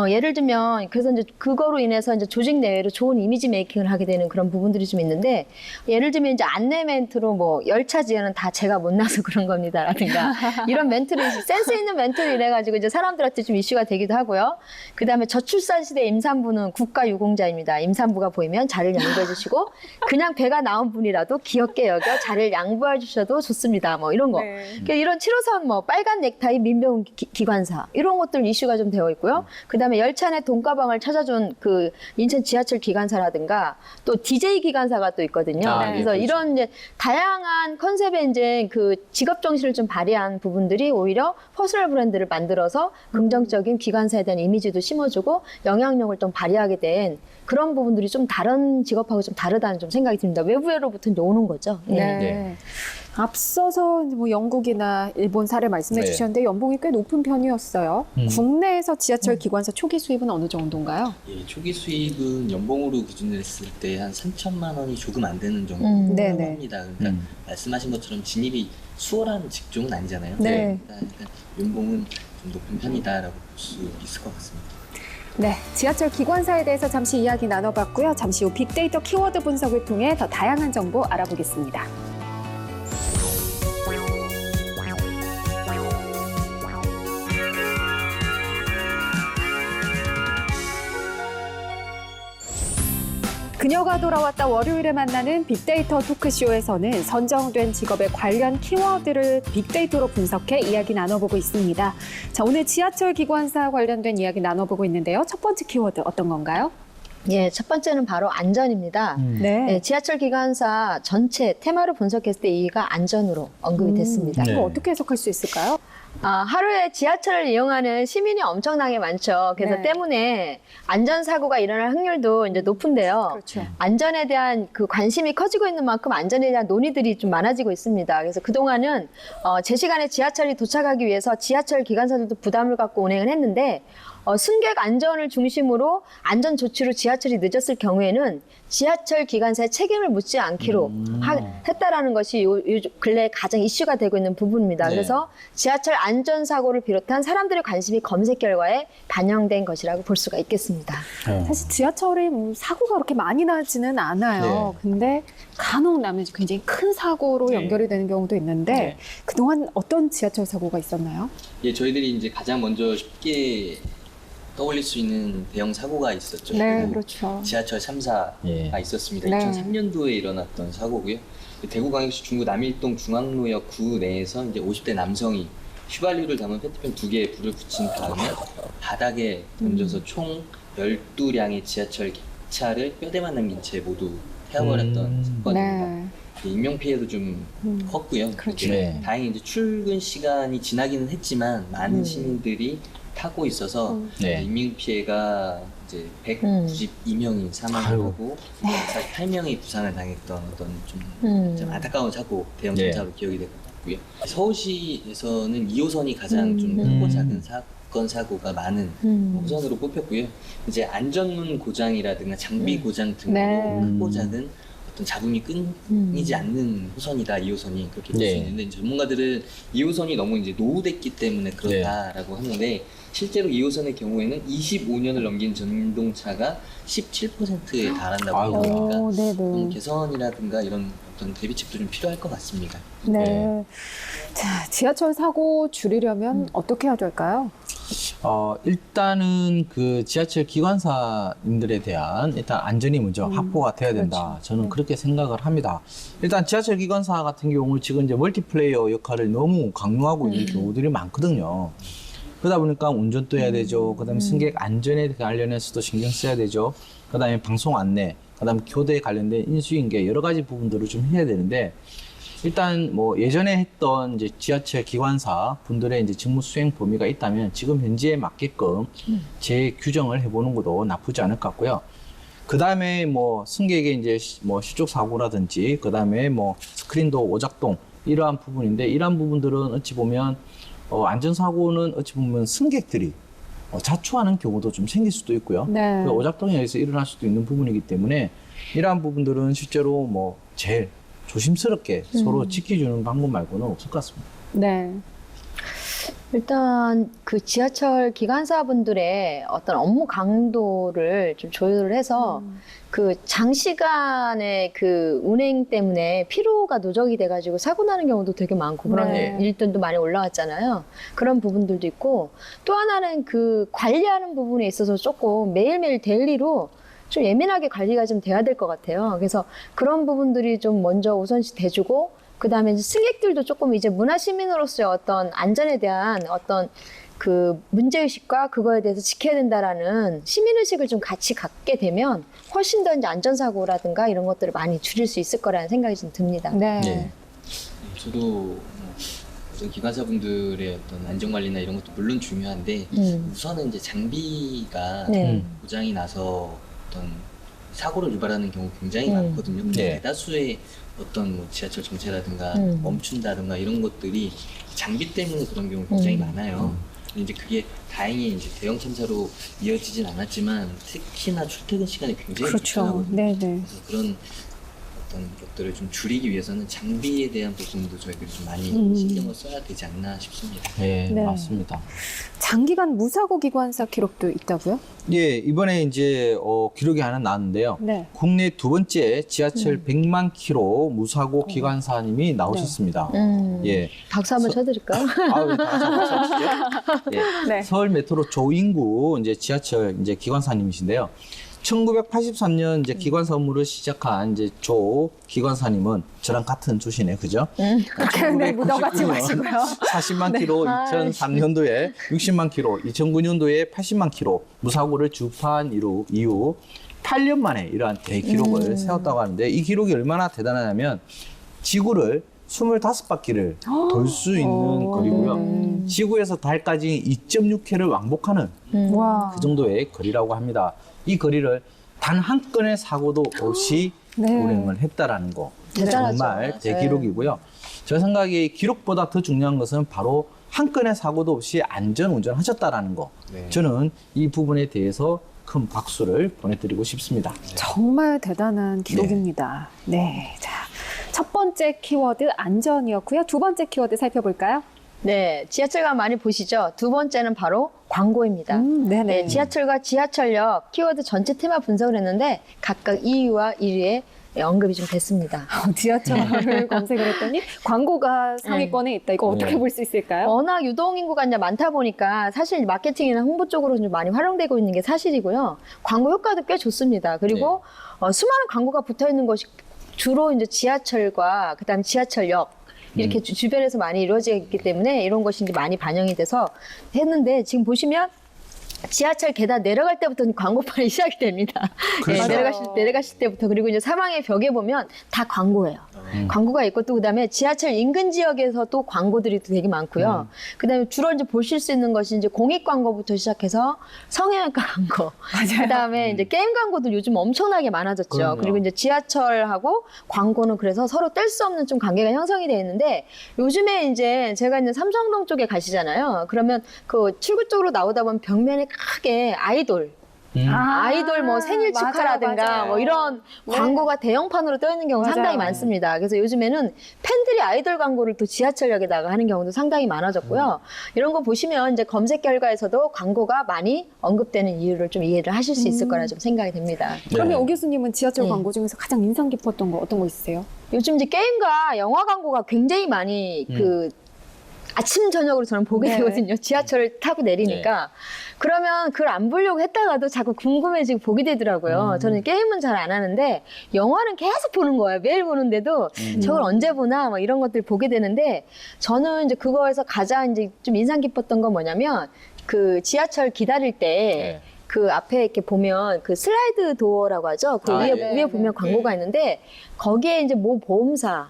예를 들면 그래서 이제 그거로 인해서 이제 조직 내외로 좋은 이미지 메이킹을 하게 되는 그런 부분들이 좀 있는데, 예를 들면 이제 안내 멘트로 뭐 열차 지연은 다 제가 못나서 그런 겁니다라든가 이런 멘트를 센스 있는 멘트를 이래가지고 이제 사람들한테 좀 이슈가 되기도 하고요. 그다음에 저출산 시대 임산부는 국가 유공자입니다. 임산부가 보이면 자리를 양보해 주시고 그냥 배가 나온 분이라도 귀엽게 여겨 자리를 양보해 주셔도 좋습니다. 뭐 이런 거. 그러니까 이런 7호선 뭐 빨간 넥타이 민병 기관사 이런 것들 이슈가 좀 되어 있고요. 그다음에 열차 내 돈가방을 찾아준 그 인천 지하철 기관사라든가 또 DJ 기관사가 또 있거든요. 그래서 그렇죠. 이런 이제 다양한 컨셉의 이제 그 직업 정신을 좀 발휘한 부분들이 오히려 퍼스널 브랜드를 만들어서 긍정적인 기관사에 대한 이미지도 심어주고 영향력을 좀 발휘하게 된 그런 부분들이 좀 다른 직업하고 좀 다르다는 좀 생각이 듭니다. 외부로부터 이제 오는 거죠. 네. 앞서서 뭐 영국이나 일본 사례 말씀해 주셨는데 연봉이 꽤 높은 편이었어요. 국내에서 지하철 기관사 초기 수입은 어느 정도인가요? 예, 초기 수입은 연봉으로 기준을 했을 때 한 3천만 원이 조금 안 되는 정도 네네. 합니다. 그러니까 말씀하신 것처럼 진입이 수월한 직종은 아니잖아요. 네. 일단 연봉은 좀 높은 편이다라고 볼 수 있을 것 같습니다. 네, 지하철 기관사에 대해서 잠시 이야기 나눠봤고요. 잠시 후 빅데이터 키워드 분석을 통해 더 다양한 정보 알아보겠습니다. 그녀가 돌아왔다 월요일에 만나는 빅데이터 토크쇼에서는 선정된 직업에 관련 키워드를 빅데이터로 분석해 이야기 나눠보고 있습니다. 자, 오늘 지하철 기관사 관련된 이야기 나눠보고 있는데요. 첫 번째 키워드 어떤 건가요? 예, 첫 번째는 바로 안전입니다. 네. 지하철 기관사 전체 테마로 분석했을 때 이가 안전으로 언급이 됐습니다. 이거 어떻게 해석할 수 있을까요? 하루에 지하철을 이용하는 시민이 엄청나게 많죠. 그래서 때문에 안전사고가 일어날 확률도 이제 높은데요. 그렇죠. 안전에 대한 그 관심이 커지고 있는 만큼 안전에 대한 논의들이 좀 많아지고 있습니다. 그래서 그동안은 제 시간에 지하철이 도착하기 위해서 지하철 기관사들도 부담을 갖고 운행을 했는데 승객 안전을 중심으로 안전 조치로 지하철이 늦었을 경우에는 지하철 기관사에 책임을 묻지 않기로 했다라는 것이 요 근래 가장 이슈가 되고 있는 부분입니다. 그래서 지하철 안전사고를 비롯한 사람들의 관심이 검색 결과에 반영된 것이라고 볼 수가 있겠습니다. 사실 지하철이 사고가 그렇게 많이 나지는 않아요. 근데 간혹 나면 굉장히 큰 사고로 연결이 되는 경우도 있는데 그동안 어떤 지하철 사고가 있었나요? 예, 저희들이 이제 가장 먼저 쉽게 떠올릴 수 있는 대형 사고가 있었죠. 네, 그렇죠. 지하철 3사가 있었습니다. 네. 2003년도에 일어났던 사고고요. 대구광역시 중구 남일동 중앙로역 구 내에서 이제 50대 남성이 휘발유를 담은 페트병 2개에 불을 붙인 다음에 바닥에 던져서 총 12량의 지하철 기차를 뼈대만 남긴 채 모두 태워버렸던 사건입니다. 네. 인명피해도 좀 컸고요. 그렇죠. 이제 네. 다행히 이제 출근 시간이 지나기는 했지만 많은 시민들이 타고 있어서 네. 인명피해가 이제 192명이 사망을 아이고. 하고 48명이 부상을 당했던 어떤 좀 안타까운 사고, 대형 네. 참사로 기억이 될 것 같고요. 서울시에서는 2호선이 가장 좀 크고 작은 사건 사고가 많은 호선으로 꼽혔고요. 이제 안전문 고장이라든가 장비 고장 등으로 네. 크고 작은 어떤 잡음이 끊이지 않는 호선이다, 2호선이 그렇게 볼 수 네. 있는데 이제 전문가들은 2호선이 너무 이제 노후됐기 때문에 그렇다라고 하는데 실제로 2호선의 경우에는 25년을 넘긴 전동차가 17%에 달한다고 아이고. 하니까 오, 네네. 개선이라든가 이런 어떤 대비책도 좀 필요할 것 같습니다. 네. 네. 자, 지하철 사고 줄이려면 어떻게 해야 될까요? 일단은 그 지하철 기관사님들에 대한 일단 안전이 먼저 확보가 돼야 된다. 저는 그렇게 생각을 합니다. 일단 지하철 기관사 같은 경우는 지금 이제 멀티플레이어 역할을 너무 강요하고 있는 경우들이 많거든요. 그러다 보니까 운전도 해야 되죠. 그 다음에 승객 안전에 관련해서도 신경 써야 되죠. 그 다음에 방송 안내, 그 다음에 교대에 관련된 인수인계 여러 가지 부분들을 좀 해야 되는데 일단 뭐 예전에 했던 이제 지하철 기관사 분들의 이제 직무 수행 범위가 있다면 지금 현재에 맞게끔 재규정을 해보는 것도 나쁘지 않을 것 같고요. 그 다음에 뭐 승객의 이제 뭐 시쪽 사고라든지 그 다음에 뭐 스크린도 오작동 이러한 부분인데 이러한 부분들은 어찌 보면 안전사고는 어찌 보면 승객들이 자초하는 경우도 좀 생길 수도 있고요. 네. 그 오작동에 의해서 일어날 수도 있는 부분이기 때문에 이러한 부분들은 실제로 뭐 제일 조심스럽게 서로 지켜주는 방법 말고는 없을 것 같습니다. 네. 일단 그 지하철 기관사분들의 어떤 업무 강도를 좀 조율을 해서 그 장시간의 그 운행 때문에 피로가 누적이 돼가지고 사고 나는 경우도 되게 많고 그런 네. 일들도 많이 올라왔잖아요. 그런 부분들도 있고 또 하나는 그 관리하는 부분에 있어서 조금 매일매일 데일리로 좀 예민하게 관리가 좀 돼야 될 것 같아요. 그래서 그런 부분들이 좀 먼저 우선시 돼주고 그 다음에 승객들도 조금 이제 문화시민으로서의 어떤 안전에 대한 어떤 그 문제의식과 그거에 대해서 지켜야 된다라는 시민의식을 좀 같이 갖게 되면 훨씬 더 이제 안전사고라든가 이런 것들을 많이 줄일 수 있을 거라는 생각이 좀 듭니다. 네. 네. 저도 어떤 기관사분들의 어떤 안전관리나 이런 것도 물론 중요한데 우선은 이제 장비가 네. 고장이 나서 어떤 사고를 유발하는 경우 굉장히 많거든요. 근데 네. 대다수의 어떤 뭐 지하철 정체라든가 멈춘다든가 이런 것들이 장비 때문에 그런 경우 굉장히 많아요. 근데 이제 그게 다행히 이제 대형 참사로 이어지진 않았지만 특히나 출퇴근 시간이 굉장히 그렇죠. 불편하거든요. 네네. 그래서 그런 어떤 것들을 좀 줄이기 위해서는 장비에 대한 부분도 저희들이 좀 많이 신경을 써야 되지 않나 싶습니다. 네, 네. 맞습니다. 장기간 무사고 기관사 기록도 있다고요? 예, 이번에 이제 기록이 하나 나왔는데요. 네. 국내 두 번째 지하철 100만 킬로 무사고 기관사님이 나오셨습니다. 예. 박수 한번 쳐드릴까요? 아유, 다 같이 한번 쳐주시죠. 예. 네. 서울 메트로 조인구 이제 지하철 이제 기관사님이신데요. 1983년 이제 기관사 업무를 시작한 이제 조 기관사님은 저랑 같은 출신에 그죠? 그렇게 네, 묻어가지 마시고요. 40만 킬로 2003년도에 60만 킬로, 2009년도에 80만 킬로 무사고를 주파한 이후 8년 만에 이러한 대기록을 세웠다고 하는데 이 기록이 얼마나 대단하냐면 지구를 25바퀴를 돌 수 있는 거리고요. 지구에서 달까지 2.6회를 왕복하는 와. 그 정도의 거리라고 합니다. 이 거리를 단 한 건의 사고도 없이 네. 운행을 했다라는 거. 대단하죠. 정말 대기록이고요. 제 생각에 기록보다 더 중요한 것은 바로 한 건의 사고도 없이 안전 운전하셨다라는 거. 네. 저는 이 부분에 대해서 큰 박수를 보내드리고 싶습니다. 정말 대단한 기록입니다. 네. 자, 첫 번째 키워드 안전이었고요. 두 번째 키워드 살펴볼까요? 네, 지하철관 많이 보시죠? 두 번째는 바로 광고입니다. 네네. 네, 지하철과 지하철역 키워드 전체 테마 분석을 했는데 각각 2위와 1위에 언급이 좀 됐습니다. 지하철을 검색을 했더니 광고가 상위권에 있다. 이거 어떻게 네. 볼 수 있을까요? 워낙 유동인구가 이제 많다 보니까 사실 마케팅이나 홍보 쪽으로 좀 많이 활용되고 있는 게 사실이고요. 광고 효과도 꽤 좋습니다. 그리고 수많은 광고가 붙어 있는 것이 주로 이제 지하철과 그다음 지하철역 이렇게 주변에서 많이 이루어지기 때문에 이런 것이 이제 많이 반영이 돼서 했는데 지금 보시면 지하철 계단 내려갈 때부터 광고판이 시작이 됩니다. 그렇죠. 내려가실 때부터 그리고 이제 사방의 벽에 보면 다 광고예요. 광고가 있고 또 그다음에 지하철 인근 지역에서 또 광고들이 또 되게 많고요. 그다음에 주로 이제 보실 수 있는 것이 이제 공익 광고부터 시작해서 성형외과 광고, 그다음에 이제 게임 광고도 요즘 엄청나게 많아졌죠. 그럼요. 그리고 이제 지하철하고 광고는 그래서 서로 뗄 수 없는 좀 관계가 형성이 되어 있는데 요즘에 이제 제가 이제 삼성동 쪽에 가시잖아요. 그러면 그 출구 쪽으로 나오다 보면 벽면에 크게 아이돌 아이돌 뭐 생일 맞아요, 축하라든가 맞아요. 뭐 이런 네. 광고가 대형판으로 떠 있는 경우가 맞아요. 상당히 많습니다. 그래서 요즘에는 팬들이 아이돌 광고를 또 지하철역에다가 하는 경우도 상당히 많아졌고요. 이런 거 보시면 이제 검색 결과에서도 광고가 많이 언급되는 이유를 좀 이해를 하실 수 있을 거라 좀 생각이 됩니다. 그러면 네. 오 교수님은 지하철 네. 광고 중에서 가장 인상 깊었던 거 어떤 거 있으세요? 요즘 이제 게임과 영화 광고가 굉장히 많이 그 아침 저녁으로 저는 보게 네. 되거든요. 지하철을 타고 내리니까. 그러면 그걸 안 보려고 했다가도 자꾸 궁금해지고 보게 되더라고요. 저는 게임은 잘 안 하는데 영화는 계속 보는 거예요. 매일 보는데도 저걸 언제 보나 막 이런 것들 보게 되는데 저는 이제 그거에서 가장 이제 좀 인상 깊었던 건 뭐냐면 그 지하철 기다릴 때 그 앞에 이렇게 보면 그 슬라이드 도어라고 하죠. 그 위에 보면 광고가 있는데 거기에 이제 모 보험사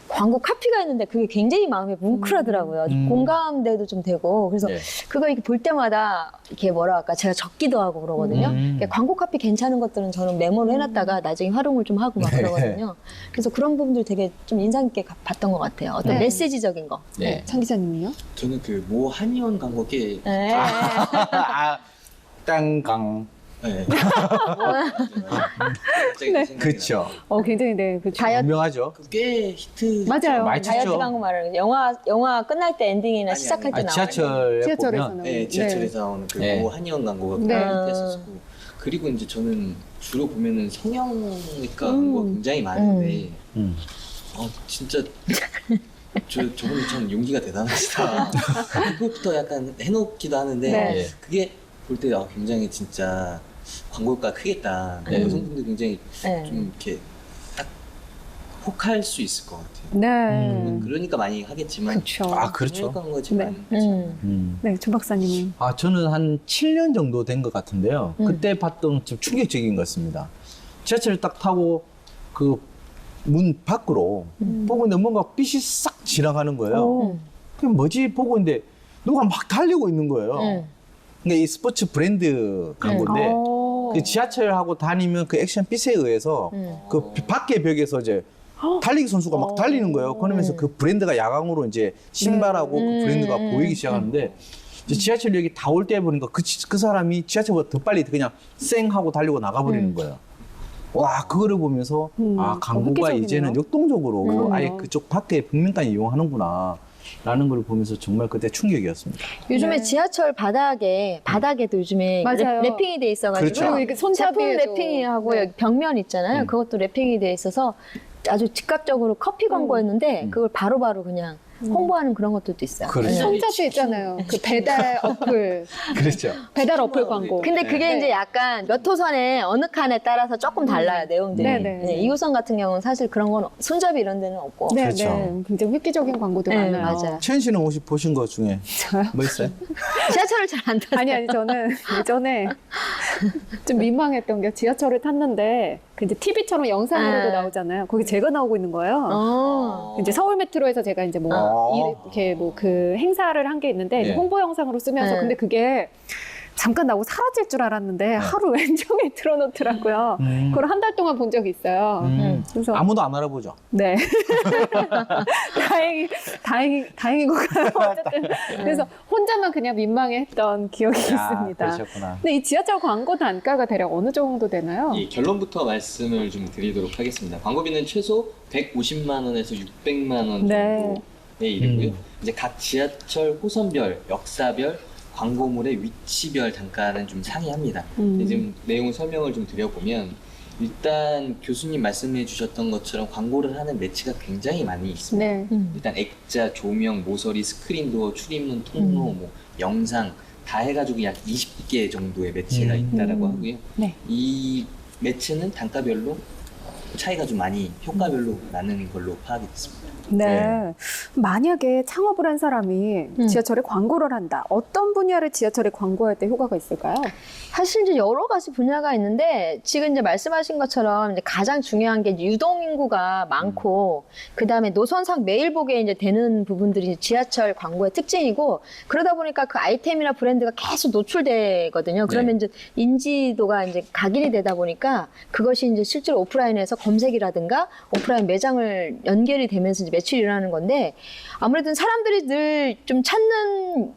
광고 카피가 있는데 그게 굉장히 마음에 뭉클하더라고요. 공감대도 좀 되고. 그래서 그거 이렇게 볼 때마다 이렇게 뭐라 할까 제가 적기도 하고 그러거든요. 그러니까 광고 카피 괜찮은 것들은 저는 메모를 해놨다가 나중에 활용을 좀 하고 막 그러거든요. 그래서 그런 부분들 되게 좀 인상 깊게 봤던 것 같아요. 어떤 네. 메시지적인 거. 네. 장 기자님은요? 저는 그 모 한의원 광고 꽤 네. 아, 땅강. 네. 갑자기 생각이 그렇죠. 굉장히 네, 그렇죠. 다이어트 유명하죠. 꽤 히트. 맞아요. 많이 다이어트 쳤죠. 광고 말하는 영화 끝날 때 엔딩이나 아니, 시작할 때 아, 나와요. 지하철에 지하철에서 보면 나오는. 네, 지하철에서 나오는 그 네. 모 한의원 광고가 네. 꽤 히트했었고 그리고 이제 저는 주로 보면은 성형외과 광고가 굉장히 많은데 진짜 저분들 참 용기가 대단하시다. 그것부터 약간 해놓기도 하는데 네. 그게 볼 때 굉장히 진짜 광고가 크겠다. 여성분들 굉장히 네. 좀 이렇게 딱 혹할 수 있을 것 같아요. 네. 그러니까 많이 하겠지만 그렇죠. 아, 그렇죠. 광고가 지금 네. 안 하죠. 네, 조 박사님은. 아, 저는 한 7년 정도 된 것 같은데요. 그때 봤던 좀 충격적인 것입니다. 지하철을 딱 타고 그 문 밖으로 보고 있는데 뭔가 빛이 싹 지나가는 거예요. 그게 뭐지? 보고 있는데 누가 막 달리고 있는 거예요. 근데 이 스포츠 브랜드 광고인데 그 지하철하고 다니면 그 액션 빛에 의해서 그 밖의 벽에서 이제 달리기 선수가 막 달리는 거예요. 그러면서 그 브랜드가 야광으로 이제 신발하고 그 브랜드가 보이기 시작하는데 이제 지하철역이 다 올 때 보니까 그 사람이 지하철보다 더 빨리 그냥 쌩 하고 달리고 나가버리는 거예요. 와, 그거를 보면서 아, 광고가 획기적이네요. 이제는 역동적으로 아예 그쪽 밖에 벽면까지 이용하는구나 라는 걸 보면서 정말 그때 충격이었습니다. 요즘에 네. 지하철 바닥에도 요즘에 맞아요. 랩핑이 돼 있어가지고 그렇죠. 그리고 이렇게 제품 손잡이에도. 랩핑하고 네. 여기 벽면 있잖아요. 그것도 랩핑이 돼 있어서 아주 즉각적으로 커피 광고였는데 그걸 바로바로 그냥 홍보하는 그런 것들도 있어요. 그렇죠. 네. 손잡이 있잖아요. 그 배달 어플. 그렇죠. 배달 어플 광고. 근데 그게 네. 이제 약간 몇 호선에 어느 칸에 따라서 조금 달라요, 내용들이. 네, 네. 네, 2호선 같은 경우는 사실 그런 건 손잡이 이런 데는 없고. 네, 그렇죠. 네. 굉장히 획기적인 광고도 네, 많아요. 맞아요. 최현 씨는 혹시 보신 것 중에 저요? 뭐 있어요? 지하철을 잘 안 타요. 아니, 저는 예전에 좀 민망했던 게 지하철을 탔는데 그 이제 TV처럼 영상으로도 나오잖아요. 거기 제가 나오고 있는 거예요. 이제 서울 메트로에서 제가 이제 뭐 이렇게 뭐 그 행사를 한 게 있는데 이제 네. 홍보 영상으로 쓰면서 네. 근데 그게 잠깐 나오고 사라질 줄 알았는데 하루 웬종일 틀어놓더라고요. 그걸 한 달 동안 본 적이 있어요. 그래서 아무도 안 알아보죠. 네. 다행인 건가요? 어쨌든. 그래서 혼자만 그냥 민망해했던 기억이 있습니다. 그러셨구나. 근데 이 지하철 광고 단가가 대략 어느 정도 되나요? 이 결론부터 말씀을 좀 드리도록 하겠습니다. 광고비는 최소 150만 원에서 600만 원 네. 정도에 이르고요. 이제 각 지하철 호선별, 역사별, 광고물의 위치별 단가는 좀 상이합니다. 지금 내용 설명을 좀 드려보면 일단 교수님 말씀해 주셨던 것처럼 광고를 하는 매체가 굉장히 많이 있습니다. 네. 일단 액자, 조명, 모서리, 스크린도어, 출입문, 통로, 뭐 영상 다 해가지고 약 20개 정도의 매체가 있다라고 하고요. 네. 이 매체는 단가별로 차이가 좀 많이 효과별로 나는 걸로 파악이 됐습니다. 네. 만약에 창업을 한 사람이 지하철에 광고를 한다. 어떤 분야를 지하철에 광고할 때 효과가 있을까요? 사실 이제 여러 가지 분야가 있는데 지금 이제 말씀하신 것처럼 이제 가장 중요한 게 이제 유동 인구가 많고 그 다음에 노선상 매일 보게 이제 되는 부분들이 지하철 광고의 특징이고 그러다 보니까 그 아이템이나 브랜드가 계속 노출되거든요. 그러면 이제 인지도가 이제 각인이 되다 보니까 그것이 이제 실제로 오프라인에서 검색이라든가 오프라인 매장을 연결이 되면서 이제 매출이 일어나는 건데 아무래도 사람들이 늘 좀 찾는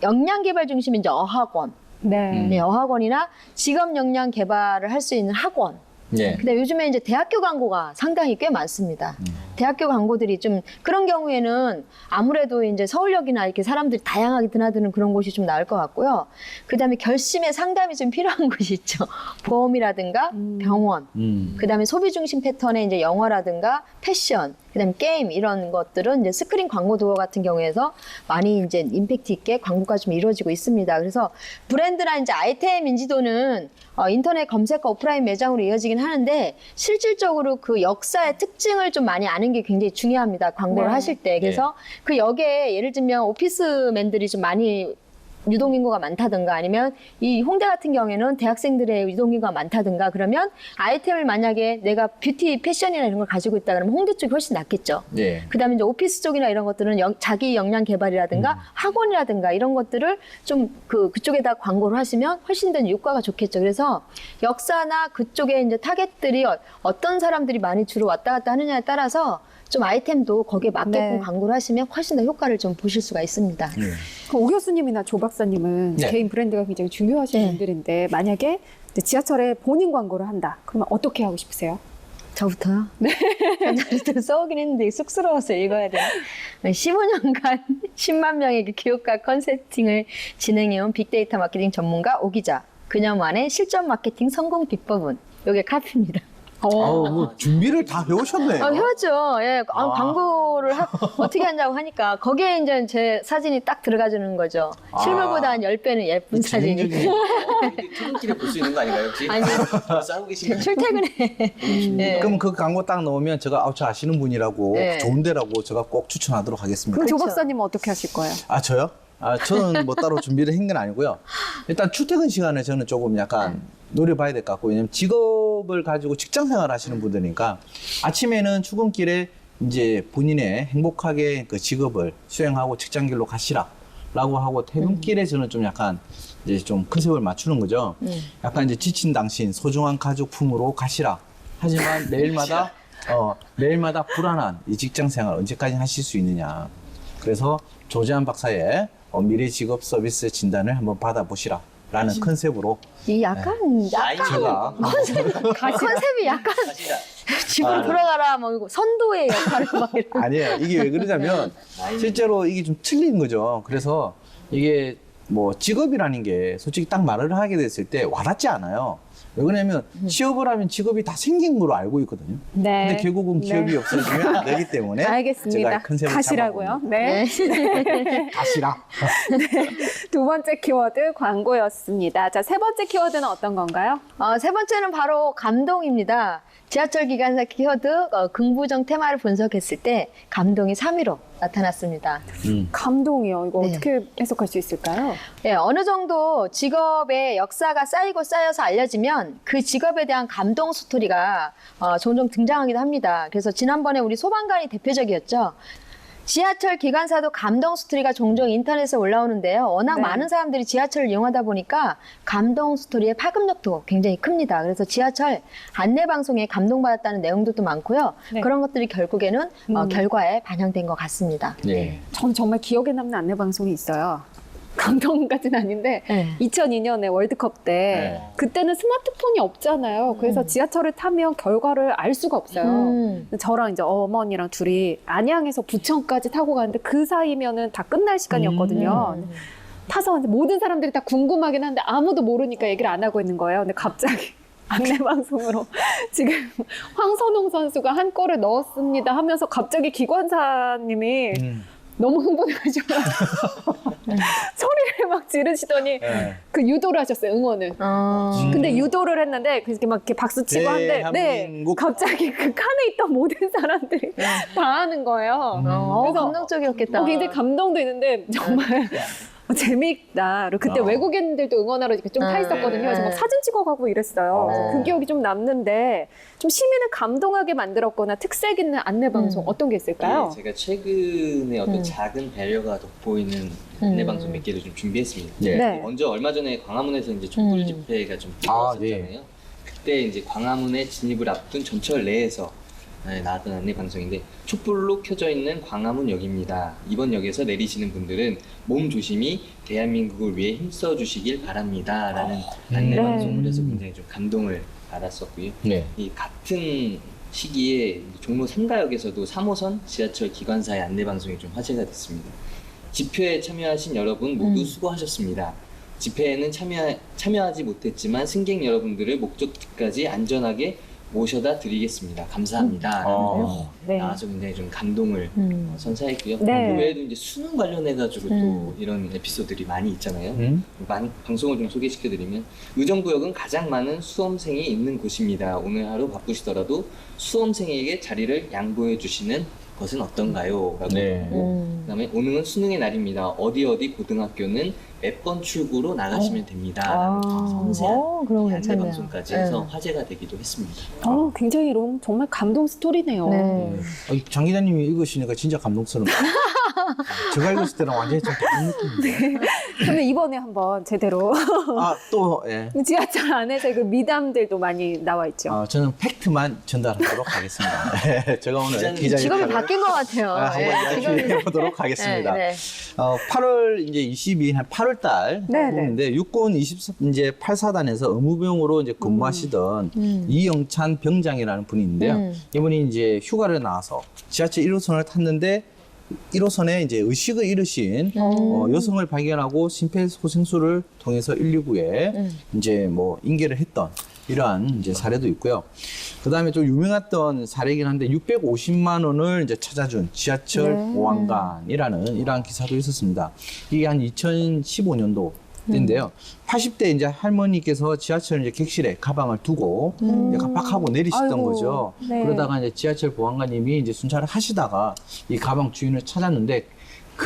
역량 개발 중심인 이제 어학원. 네, 어학원이나 직업 역량 개발을 할 수 있는 학원. 네. 근데 요즘에 이제 대학교 광고가 상당히 꽤 많습니다. 대학교 광고들이 좀 그런 경우에는 아무래도 이제 서울역이나 이렇게 사람들이 다양하게 드나드는 그런 곳이 좀 나을 것 같고요. 그 다음에 결심의 상담이 좀 필요한 곳이 있죠. 보험이라든가 병원. 그 다음에 소비 중심 패턴의 이제 영화라든가 패션. 그 다음에 게임 이런 것들은 이제 스크린 광고 도어 같은 경우에서 많이 이제 임팩트 있게 광고가 좀 이루어지고 있습니다. 그래서 브랜드나 이제 아이템 인지도는 인터넷 검색과 오프라인 매장으로 이어지긴 하는데 실질적으로 그 역사의 특징을 좀 많이 아는 게 굉장히 중요합니다. 광고를 하실 때. 그래서 그 역에 예를 들면 오피스맨들이 좀 많이 유동인구가 많다든가 아니면 이 홍대 같은 경우에는 대학생들의 유동인구가 많다든가 그러면 아이템을 만약에 내가 뷰티 패션이나 이런 걸 가지고 있다 그러면 홍대 쪽이 훨씬 낫겠죠. 네. 그다음에 이제 오피스 쪽이나 이런 것들은 자기 역량 개발이라든가 학원이라든가 이런 것들을 좀 그쪽에다 광고를 하시면 훨씬 더 효과가 좋겠죠. 그래서 역사나 그쪽에 이제 타겟들이 어떤 사람들이 많이 주로 왔다 갔다 하느냐에 따라서 좀 아이템도 거기에 맞게끔 광고를 하시면 훨씬 더 효과를 좀 보실 수가 있습니다. 오 교수님이나 조 박사님은 개인 브랜드가 굉장히 중요하신 분들인데 만약에 이제 지하철에 본인 광고를 한다. 그러면 어떻게 하고 싶으세요? 저부터요? 네. 저도 써오긴 했는데 쑥스러워서 읽어야 돼요. 15년간 10만 명에게 교육과 컨설팅을 진행해온 빅데이터 마케팅 전문가 오 기자. 그녀만의 실전 마케팅 성공 비법은 이게 카피입니다. 뭐 준비를 다 해오셨네. 해왔죠. 예. 광고를 어떻게 하냐고 하니까 거기에 이제 제 사진이 딱 들어가주는 거죠. 실물보다 한 10배는 예쁜 사진이. 퇴근길에 볼 수 있는 거 아닌가요, 혹시? 아니, 싸우고 계시는 출퇴근에. 네. 그럼 그 광고 딱 넣으면 제가 저 아시는 분이라고 좋은 데라고 제가 꼭 추천하도록 하겠습니다. 그럼 조 박사님은 어떻게 하실 거예요? 저요? 저는 뭐 따로 준비를 한 건 아니고요. 일단 출퇴근 시간에 저는 조금 약간 노려봐야 될 것 같고, 왜냐면 직업을 가지고 직장 생활 하시는 분들이니까 아침에는 출근길에 이제 본인의 행복하게 그 직업을 수행하고 직장길로 가시라라고 하고 퇴근길에 저는 좀 약간 이제 좀 컨셉을 맞추는 거죠. 약간 이제 지친 당신 소중한 가족 품으로 가시라. 하지만 매일마다 불안한 이 직장 생활 언제까지 하실 수 있느냐. 그래서 조재한 박사의 미래 직업 서비스 진단을 한번 받아보시라. 라는 컨셉으로. 이 약간 제가 컨셉이 약간 집으로 돌아가라 뭐 이거 선도의 역할을 막 이런. 아니에요. 이게 왜 그러냐면 실제로 이게 좀 틀린 거죠. 그래서 이게 뭐 직업이라는 게 솔직히 딱 말을 하게 됐을 때 와닿지 않아요. 왜 그러냐면 취업을 하면 직업이 다 생긴 걸로 알고 있거든요. 네. 근데 결국은 기업이 없어지면 안 되기 때문에 알겠습니다. 제가 컨셉을 가시라고요. 네. 가시라. 두 번째 키워드 광고였습니다. 자, 세 번째 키워드는 어떤 건가요? 세 번째는 바로 감동입니다. 지하철 기관사 키워드 긍부정 테마를 분석했을 때 감동이 3위로 나타났습니다. 감동이요. 이거 네. 어떻게 해석할 수 있을까요? 예, 어느 정도 직업의 역사가 쌓이고 쌓여서 알려지면 그 직업에 대한 감동 스토리가 종종 등장하기도 합니다. 그래서 지난번에 우리 소방관이 대표적이었죠. 지하철 기관사도 감동 스토리가 종종 인터넷에 올라오는데요. 워낙 많은 사람들이 지하철을 이용하다 보니까 감동 스토리의 파급력도 굉장히 큽니다. 그래서 지하철 안내방송에 감동받았다는 내용들도 많고요. 그런 것들이 결국에는 결과에 반영된 것 같습니다. 네. 전 정말 기억에 남는 안내방송이 있어요. 감동까지는 아닌데 2002년에 월드컵 때 그때는 스마트폰이 없잖아요. 그래서 지하철을 타면 결과를 알 수가 없어요. 저랑 이제 어머니랑 둘이 안양에서 부천까지 타고 가는데 그 사이면은 다 끝날 시간이었거든요. 타서 이제 모든 사람들이 다 궁금하긴 한데 아무도 모르니까 얘기를 안 하고 있는 거예요. 근데 갑자기 안내방송으로 지금 황선홍 선수가 한 골을 넣었습니다 하면서 갑자기 기관사님이 너무 흥분해가지고 소리를 막 지르시더니 네. 그 유도를 하셨어요, 응원을. 근데 유도를 했는데 그렇게 막 이렇게 박수 치고 하는데 대한민국. 갑자기 그 칸에 있던 모든 사람들이 다 하는 거예요. 그래서 감동적이었겠다. 굉장히 감동도 있는데 정말 재미있다. 그리고 그때 외국인들도 응원하러 이렇게 좀 타 있었거든요. 그래서 막 사진 찍어가고 이랬어요. 그래서 그 기억이 좀 남는데 좀 시민을 감동하게 만들었거나 특색 있는 안내 방송 어떤 게 있을까요? 예, 제가 최근에 어떤 작은 배려가 돋보이는 안내 방송 몇 개를 좀 준비했습니다. 네. 먼저 얼마 전에 광화문에서 이제 촛불 집회가 좀 있었잖아요. 그때 이제 광화문에 진입을 앞둔 전철 내에서 나왔던 안내 방송인데, 촛불로 켜져 있는 광화문역입니다. 이번 역에서 내리시는 분들은 몸 조심히 대한민국을 위해 힘써 주시길 바랍니다. 라는 안내 방송을 해서 굉장히 좀 감동을 받았었고요. 네. 이 같은 시기에 종로 3가역에서도 3호선 지하철 기관사의 안내 방송이 좀 화제가 됐습니다. 집회에 참여하신 여러분 모두 수고하셨습니다. 집회에는 참여하지 못했지만 승객 여러분들을 목적지까지 안전하게 모셔다 드리겠습니다. 감사합니다. 네. 나와서 굉장히 좀 감동을 선사했고요. 네. 그 외에도 이제 수능 관련해가지고 또 이런 에피소드들이 많이 있잖아요. 많이 방송을 좀 소개시켜드리면, 의정부역은 가장 많은 수험생이 있는 곳입니다. 오늘 하루 바쁘시더라도 수험생에게 자리를 양보해 주시는 것은 어떤가요? 라고 네. 그다음에 오늘은 수능의 날입니다. 어디 고등학교는 몇 번 출구로 나가시면 됩니다. 섬세한 그런 거 안내 괜찮네요. 방송까지 해서 화제가 되기도 했습니다. 굉장히 이런 정말 감동 스토리네요. 네. 장 기자님이 읽으시니까 진짜 감동스럽네요. 제가 읽었을 때랑 완전히 좀 다른 느낌인데. 그러면 이번에 한번 제대로 또, 예. 지하철 안에서 그 미담들도 많이 나와 있죠. 저는 팩트만 전달하도록 하겠습니다. 제가 오늘 기자 직업이 역할을 바뀐 것 같아요. 한번 이야기해 보도록 하겠습니다. 네. 8월 이제 22일 한 8월 달 네, 부분인데 육군 이제 8사단에서 의무병으로 이제 근무하시던 이영찬 병장이라는 분이 있는데요. 이분이 이제 휴가를 나와서 지하철 1호선을 탔는데 1호선에 이제 의식을 잃으신 여성을 발견하고 심폐소생술을 통해서 119에 이제 뭐 인계를 했던 이러한 이제 사례도 있고요. 그 다음에 좀 유명했던 사례이긴 한데 650만 원을 이제 찾아준 지하철 보안관이라는 이러한 기사도 있었습니다. 이게 한 2015년도 인데요. 80대 이제 할머니께서 지하철 이제 객실에 가방을 두고 이제 깜빡하고 내리시던 아이고, 거죠. 네. 그러다가 이제 지하철 보안관님이 이제 순찰을 하시다가 이 가방 주인을 찾았는데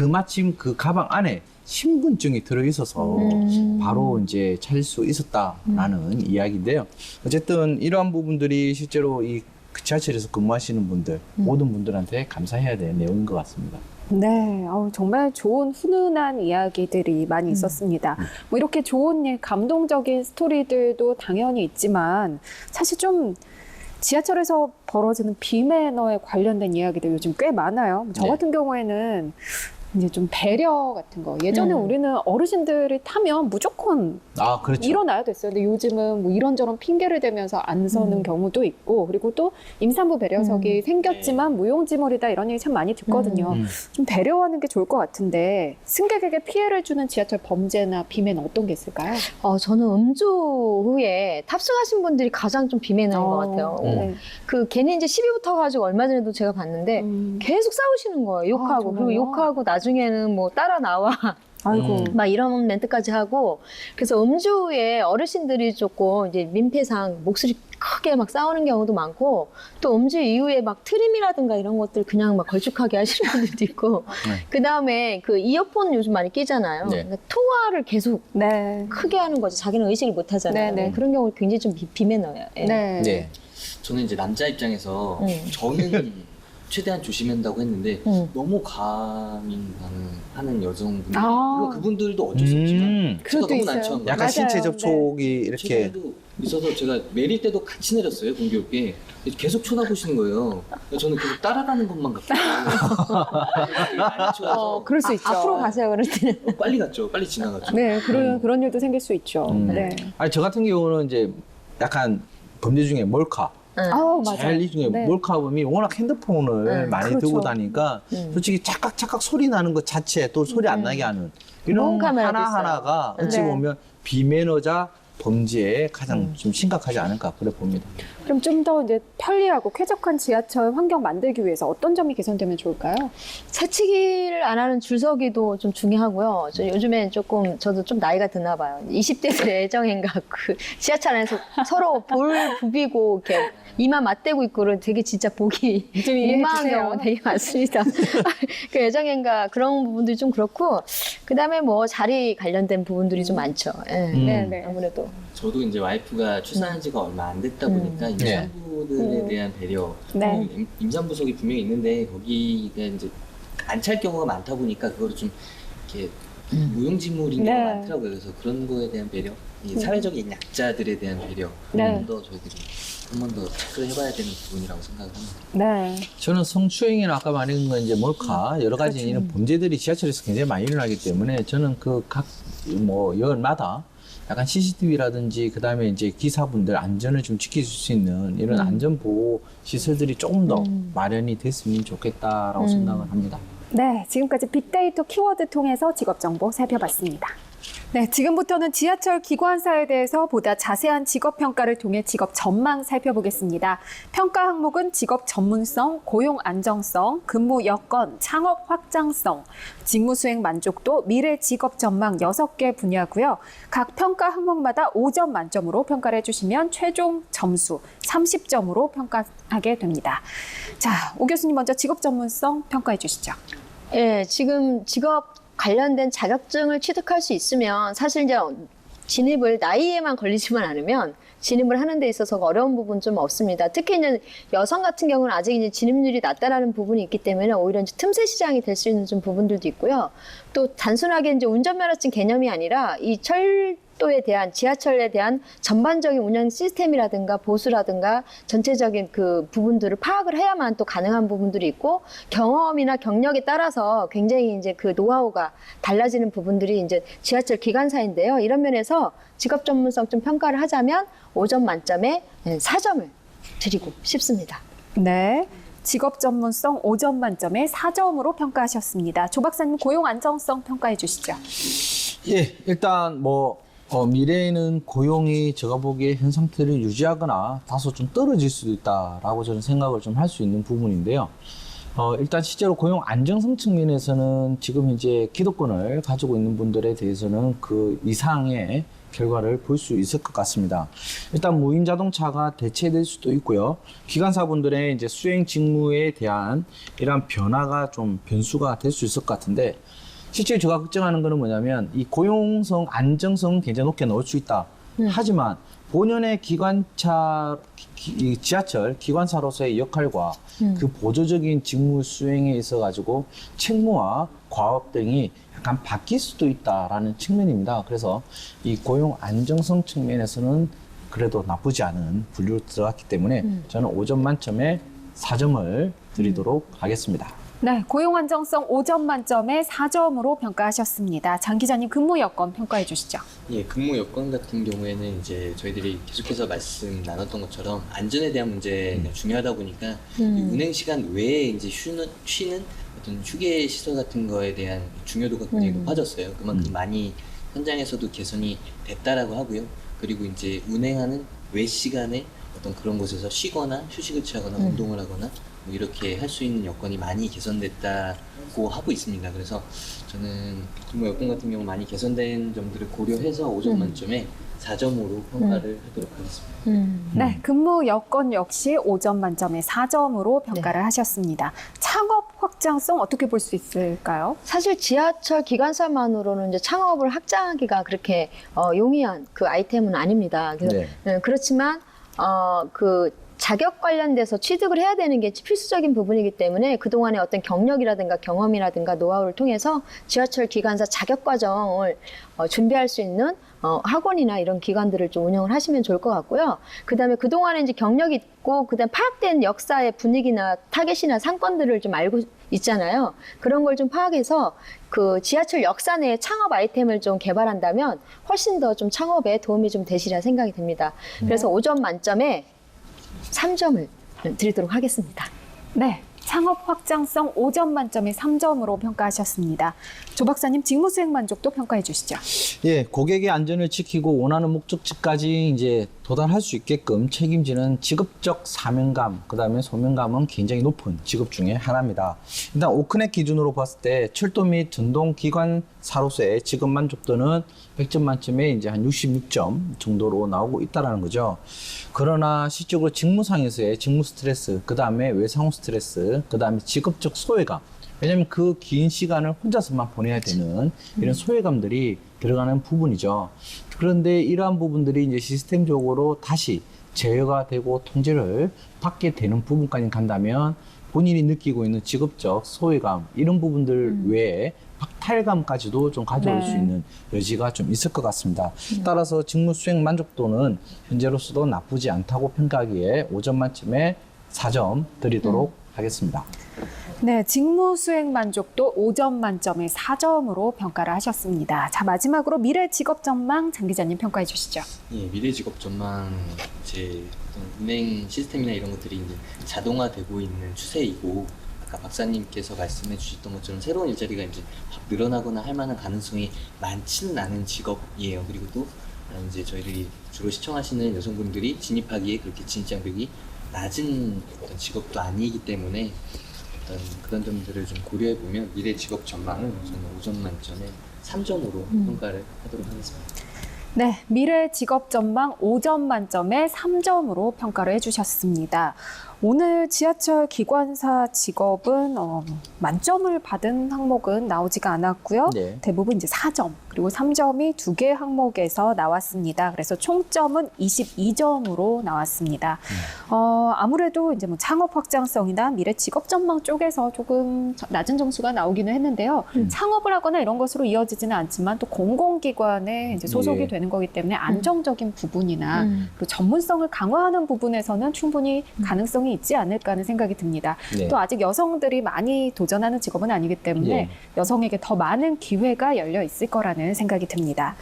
마침 그 가방 안에 신분증이 들어 있어서 바로 이제 찾을 수 있었다라는 이야기인데요. 어쨌든 이러한 부분들이 실제로 이 지하철에서 근무하시는 분들 모든 분들한테 감사해야 될 내용인 것 같습니다. 네, 정말 좋은 훈훈한 이야기들이 많이 있었습니다. 뭐 이렇게 좋은 일, 감동적인 스토리들도 당연히 있지만 사실 좀 지하철에서 벌어지는 비매너에 관련된 이야기들 요즘 꽤 많아요. 저 같은 경우에는 이제 좀 배려 같은 거. 예전에 우리는 어르신들이 타면 무조건 그렇죠. 일어나야 됐어요. 근데 요즘은 뭐 이런저런 핑계를 대면서 안 서는 경우도 있고, 그리고 또 임산부 배려석이 생겼지만 무용지물이다 이런 얘기 참 많이 듣거든요. 좀 배려하는 게 좋을 것 같은데 승객에게 피해를 주는 지하철 범죄나 비매는 어떤 게 있을까요? 저는 음주 후에 탑승하신 분들이 가장 좀 비매너인 것 같아요. 네. 그 괜히 이제 시비 붙어가지고 얼마 전에도 제가 봤는데 계속 싸우시는 거예요. 욕하고. 그리고 정말요? 욕하고 나중에는 뭐 따라 나와. 아이고. 막 이런 멘트까지 하고. 그래서 음주 후에 어르신들이 조금 이제 민폐상 목소리 크게 막 싸우는 경우도 많고, 또 음주 이후에 막 트림이라든가 이런 것들 그냥 막 걸쭉하게 하시는 분들도 있고, 그 다음에 그 이어폰 요즘 많이 끼잖아요. 네. 그러니까 통화를 계속 네. 크게 하는 거죠. 자기는 의식을 못 하잖아요. 네, 네. 그런 경우 굉장히 좀 비매너예요. 예. 네. 네. 저는 이제 남자 입장에서 저는 최대한 조심한다고 했는데 너무 하는 여성분들, 물론 그분들도 어쩔 수 없지만 제가 그것도 너무 있어요. 난처한 거예요. 약간 맞아요. 신체 접촉이 이렇게 최근에도 있어서 제가 내릴 때도 같이 내렸어요, 공교롭게. 계속 쳐다보시는 거예요. 저는 계속 따라가는 것만 같아요. 그럴 수 있죠. 앞으로 가세요, 그럴 때는. 빨리 갔죠. 빨리 지나갔죠. 네, 그런 일도 생길 수 있죠. 네. 아니 저 같은 경우는 이제 약간 범죄 중에 몰카. 맞아요. 제일 이 중에 네. 몰카범이 워낙 핸드폰을 많이 그렇죠. 들고 다니니까 솔직히 착각 소리 나는 것 자체 또 소리 안 나게 하는 이런 카메라도 하나하나가 어찌 네. 보면 비매너자 범죄에 가장 좀 심각하지 않을까 그래 봅니다. 그럼 좀 더 이제 편리하고 쾌적한 지하철 환경 만들기 위해서 어떤 점이 개선되면 좋을까요? 새치기를 안 하는 줄서기도 좀 중요하고요. 요즘엔 조금 저도 좀 나이가 드나 봐요. 20대들의 애정인가 그 지하철 안에서 서로 볼 부비고 이렇게 이마 맞대고 있고 그런 되게 진짜 보기 좀 이해해 민망한 주세요. 경우가 되게 많습니다. 그 애정인가 그런 부분들이 좀 그렇고 그다음에 뭐 자리 관련된 부분들이 좀 많죠. 예. 네네. 아무래도 저도 이제 와이프가 출산한 지가 얼마 안 됐다 보니까 임산부들에 대한 배려, 네. 임산부석이 분명히 있는데 거기가 이제 안 찰 경우가 많다 보니까 그거를 좀 이렇게 무용지물인 네. 경우가 많더라고요. 그래서 그런 거에 대한 배려, 이 사회적인 약자들에 대한 배려, 네. 한 번 더 저희들이 한 번 더 체크를 해봐야 되는 부분이라고 생각을 합니다. 네. 저는 성추행이나 아까 말한 건 이제 몰카 여러 가지 이런 범죄들이 지하철에서 굉장히 많이 일어나기 때문에 저는 그 각 뭐 역마다 약간 CCTV라든지 그다음에 이제 기사분들 안전을 좀 지킬 수 있는 이런 안전 보호 시설들이 조금 더 마련이 됐으면 좋겠다라고 생각을 합니다. 네, 지금까지 빅데이터 키워드 통해서 직업 정보 살펴봤습니다. 네, 지금부터는 지하철 기관사에 대해서 보다 자세한 직업 평가를 통해 직업 전망 살펴보겠습니다. 평가 항목은 직업 전문성, 고용 안정성, 근무 여건, 창업 확장성, 직무 수행 만족도, 미래 직업 전망 6개 분야고요. 각 평가 항목마다 5점 만점으로 평가를 해주시면 최종 점수 30점으로 평가하게 됩니다. 자, 오 교수님 먼저 직업 전문성 평가해 주시죠. 예, 지금 직업 관련된 자격증을 취득할 수 있으면 사실 이제 진입을 나이에만 걸리지만 않으면 진입을 하는 데 있어서 어려운 부분 좀 없습니다. 특히 이제 여성 같은 경우는 아직 이제 진입률이 낮다라는 부분이 있기 때문에 오히려 이제 틈새 시장이 될 수 있는 좀 부분들도 있고요. 또 단순하게 이제 운전면허증 개념이 아니라 이 철도에 대한 지하철에 대한 전반적인 운영 시스템이라든가 보수라든가 전체적인 그 부분들을 파악을 해야만 또 가능한 부분들이 있고 경험이나 경력에 따라서 굉장히 이제 그 노하우가 달라지는 부분들이 이제 지하철 기관사인데요. 이런 면에서 직업 전문성 좀 평가를 하자면 5점 만점에 4점을 드리고 싶습니다. 네. 직업 전문성 5점 만점에 4점으로 평가하셨습니다. 조 박사님 고용 안정성 평가해 주시죠. 예, 일단 미래에는 고용이 제가 보기에 현 상태를 유지하거나 다소 좀 떨어질 수도 있다라고 저는 생각을 좀 할 수 있는 부분인데요. 일단 실제로 고용 안정성 측면에서는 지금 이제 기득권을 가지고 있는 분들에 대해서는 그 이상의 결과를 볼 수 있을 것 같습니다. 일단 무인 자동차가 대체될 수도 있고요. 기관사분들의 이제 수행 직무에 대한 이러한 변화가 좀 변수가 될 수 있을 것 같은데 실제 제가 걱정하는 거는 뭐냐면 이 고용성, 안정성은 굉장히 높게 넣을 수 있다. 하지만 본연의 지하철 기관사로서의 역할과 그 보조적인 직무 수행에 있어 가지고 책무와 과업 등이 약간 바뀔 수도 있다라는 측면입니다. 그래서 이 고용 안정성 측면에서는 그래도 나쁘지 않은 분류로 들어갔기 때문에 저는 5점 만점에 4점을 드리도록 하겠습니다. 네, 고용 안정성 5점 만점에 4점으로 평가하셨습니다. 장 기자님 근무 여건 평가해 주시죠. 예, 근무 여건 같은 경우에는 이제 저희들이 계속해서 말씀 나눴던 것처럼 안전에 대한 문제가 중요하다 보니까 이 운행 시간 외에 이제 쉬는 어떤 휴게 시설 같은 거에 대한 중요도가 굉장히 높아졌어요. 그만큼 많이 현장에서도 개선이 됐다라고 하고요. 그리고 이제 운행하는 외 시간에 어떤 그런 곳에서 쉬거나 휴식을 취하거나 운동을 하거나 뭐 이렇게 할 수 있는 여건이 많이 개선됐다고 하고 있습니다. 그래서 저는 근무 여건 같은 경우 많이 개선된 점들을 고려해서 5점 만점에 4점으로 평가를 하도록 하겠습니다. 네, 근무 여건 역시 5점 만점에 4점으로 평가를 하셨습니다. 창업 확장성 어떻게 볼 수 있을까요? 사실 지하철 기관사만으로는 이제 창업을 확장하기가 그렇게 용이한 그 아이템은 아닙니다. 네. 그렇지만 그 자격 관련돼서 취득을 해야 되는 게 필수적인 부분이기 때문에 그동안의 어떤 경력이라든가 경험이라든가 노하우를 통해서 지하철 기관사 자격 과정을 준비할 수 있는 학원이나 이런 기관들을 좀 운영을 하시면 좋을 것 같고요. 그다음에 그동안에 이제 경력이 있고 그다음 파악된 역사의 분위기나 타겟이나 상권들을 좀 알고 있잖아요. 그런 걸 좀 파악해서 그 지하철 역사 내에 창업 아이템을 좀 개발한다면 훨씬 더 좀 창업에 도움이 좀 되시리라 생각이 듭니다. 그래서 5점 만점에 3점을 드리도록 하겠습니다. 네, 창업 확장성 5점 만점에 3점으로 평가하셨습니다. 조 박사님 직무 수행 만족도 평가해 주시죠. 예, 고객의 안전을 지키고 원하는 목적지까지 이제 도달할 수 있게끔 책임지는 직업적 사명감, 그 다음에 소명감은 굉장히 높은 직업 중에 하나입니다. 일단 오크넷 기준으로 봤을 때 철도 및 전동기관사로서의 직업 만족도는 100점 만점에 이제 한 66점 정도로 나오고 있다는 거죠. 그러나 실적으로 직무상에서의 직무 스트레스, 그 다음에 외상후 스트레스, 그 다음에 직업적 소외감, 왜냐하면 그 긴 시간을 혼자서만 보내야 되는 이런 소외감들이 들어가는 부분이죠. 그런데 이러한 부분들이 이제 시스템적으로 다시 제어가 되고 통제를 받게 되는 부분까지 간다면 본인이 느끼고 있는 직업적 소외감 이런 부분들 외에 박탈감까지도 좀 가져올 네. 수 있는 여지가 좀 있을 것 같습니다. 따라서 직무 수행 만족도는 현재로서도 나쁘지 않다고 평가하기에 5점 만점에 4점 드리도록 하겠습니다. 네, 직무 수행 만족도 5점 만점에 4점으로 평가를 하셨습니다. 자, 마지막으로 미래 직업 전망 장 기자님 평가해 주시죠. 예, 미래 직업 전망 이제 어떤 운행 시스템이나 이런 것들이 이제 자동화되고 있는 추세이고 아까 박사님께서 말씀해 주셨던 것처럼 새로운 일자리가 이제 확 늘어나거나 할 만한 가능성이 많지는 않은 직업이에요. 그리고 또 이제 저희들이 주로 시청하시는 여성분들이 진입하기에 그렇게 진입장벽이 낮은 어떤 직업도 아니기 때문에 어떤 그런 점들을 좀 고려해 보면 미래 직업 전망은 저는 5점 만점에 3점으로 평가를 하도록 하겠습니다. 네, 미래 직업 전망 5점 만점에 3점으로 평가를 해주셨습니다. 오늘 지하철 기관사 직업은 만점을 받은 항목은 나오지가 않았고요. 네. 대부분 이제 4점 그리고 3점이 2개 항목에서 나왔습니다. 그래서 총점은 22점으로 나왔습니다. 아무래도 이제 뭐 창업 확장성이나 미래 직업 전망 쪽에서 조금 낮은 점수가 나오기는 했는데요. 창업을 하거나 이런 것으로 이어지지는 않지만 또 공공기관에 이제 소속이 예. 되는 거기 때문에 안정적인 부분이나 그리고 전문성을 강화하는 부분에서는 충분히 가능성이 있지 않을까 하는 생각이 듭니다. 네. 또 아직 여성들이 많이 도전하는 직업은 아니기 때문에 예. 여성에게 더 많은 기회가 열려 있을 거라는 생각이 듭니다.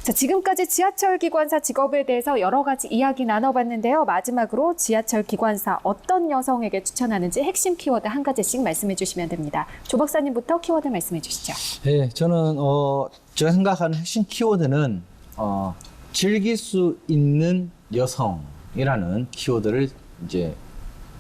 자, 지금까지 지하철 기관사 직업에 대해서 여러 가지 이야기 나눠봤는데요. 마지막으로 지하철 기관사 어떤 여성에게 추천하는지 핵심 키워드 한 가지씩 말씀해 주시면 됩니다. 조 박사님부터 키워드 말씀해 주시죠. 네, 저는 제가 생각하는 핵심 키워드는 즐길 수 있는 여성이라는 키워드를 이제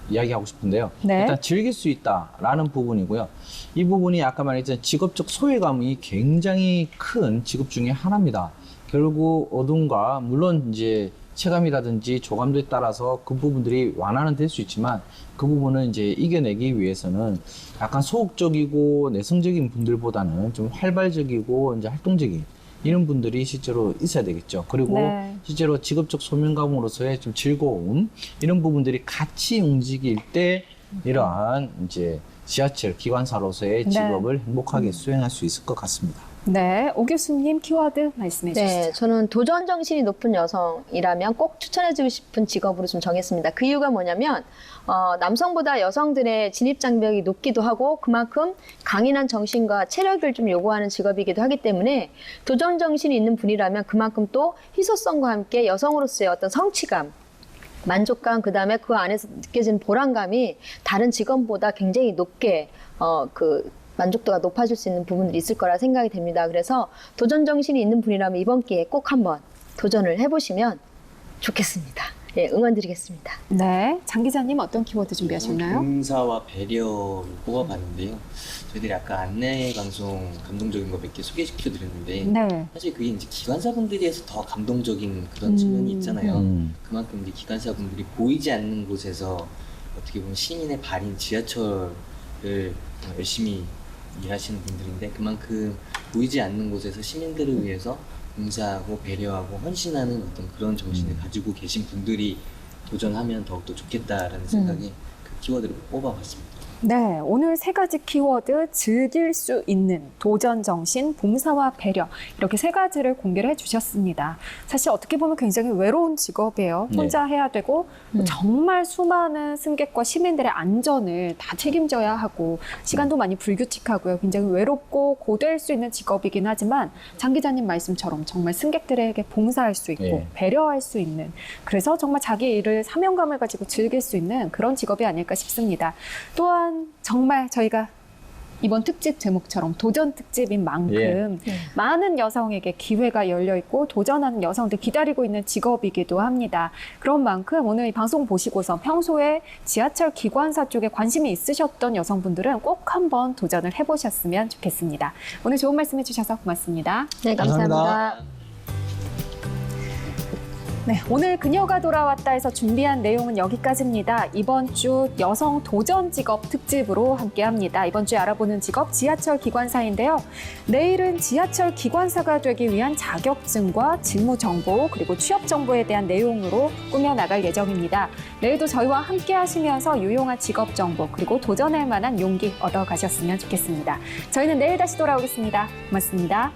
이야기하고 싶은데요. 네. 일단 즐길 수 있다라는 부분이고요. 이 부분이 아까 말했던 직업적 소외감이 굉장히 큰 직업 중에 하나입니다. 결국 어둠과 물론 이제 체감이라든지 조감도에 따라서 그 부분들이 완화는 될 수 있지만 그 부분은 이제 이겨내기 위해서는 약간 소극적이고 내성적인 분들보다는 좀 활발적이고 이제 활동적인 이런 분들이 실제로 있어야 되겠죠. 그리고 네. 실제로 직업적 소명감으로서의 좀 즐거움 이런 부분들이 같이 움직일 때 이러한 이제 지하철 기관사로서의 네. 직업을 행복하게 수행할 수 있을 것 같습니다. 네, 오 교수님 키워드 말씀해 네, 주시죠. 저는 도전 정신이 높은 여성이라면 꼭 추천해주고 싶은 직업으로 좀 정했습니다. 그 이유가 뭐냐면 남성보다 여성들의 진입 장벽이 높기도 하고 그만큼 강인한 정신과 체력을 좀 요구하는 직업이기도 하기 때문에 도전 정신이 있는 분이라면 그만큼 또 희소성과 함께 여성으로서의 어떤 성취감, 만족감, 그 다음에 그 안에서 느껴지는 보람감이 다른 직업보다 굉장히 높게 만족도가 높아질 수 있는 부분들이 있을 거라 생각이 됩니다. 그래서 도전 정신이 있는 분이라면 이번 기회에 꼭 한번 도전을 해보시면 좋겠습니다. 예, 응원드리겠습니다. 네, 장 기자님 어떤 키워드 준비하셨나요? 봉사와 배려를 뽑아봤는데요. 저희들이 아까 안내 방송 감동적인 거 몇 개 소개시켜 드렸는데 네. 사실 그게 이제 기관사분들에서 더 감동적인 그런 측면이 있잖아요. 그만큼 이제 기관사분들이 보이지 않는 곳에서 어떻게 보면 시민의 발인 지하철을 열심히 일하시는 분들인데 그만큼 보이지 않는 곳에서 시민들을 위해서 봉사하고 배려하고 헌신하는 어떤 그런 정신을 가지고 계신 분들이 도전하면 더욱더 좋겠다라는 생각에 그 키워드를 뽑아봤습니다. 네, 오늘 세 가지 키워드 즐길 수 있는 도전 정신, 봉사와 배려 이렇게 세 가지를 공개를 해주셨습니다. 사실 어떻게 보면 굉장히 외로운 직업이에요. 네. 혼자 해야 되고 정말 수많은 승객과 시민들의 안전을 다 책임져야 하고 시간도 많이 불규칙하고요. 굉장히 외롭고 고될 수 있는 직업이긴 하지만 장 기자님 말씀처럼 정말 승객들에게 봉사할 수 있고 네. 배려할 수 있는 그래서 정말 자기 일을 사명감을 가지고 즐길 수 있는 그런 직업이 아닐까 싶습니다. 또한 정말 저희가 이번 특집 제목처럼 도전 특집인 만큼 예. 많은 여성에게 기회가 열려 있고 도전하는 여성들 기다리고 있는 직업이기도 합니다. 그런 만큼 오늘 이 방송 보시고서 평소에 지하철 기관사 쪽에 관심이 있으셨던 여성분들은 꼭 한번 도전을 해보셨으면 좋겠습니다. 오늘 좋은 말씀 해주셔서 고맙습니다. 네, 감사합니다. 감사합니다. 네, 오늘 그녀가 돌아왔다에서 준비한 내용은 여기까지입니다. 이번 주 여성 도전 직업 특집으로 함께합니다. 이번 주에 알아보는 직업 지하철 기관사인데요. 내일은 지하철 기관사가 되기 위한 자격증과 직무 정보 그리고 취업 정보에 대한 내용으로 꾸며나갈 예정입니다. 내일도 저희와 함께하시면서 유용한 직업 정보 그리고 도전할 만한 용기 얻어가셨으면 좋겠습니다. 저희는 내일 다시 돌아오겠습니다. 고맙습니다.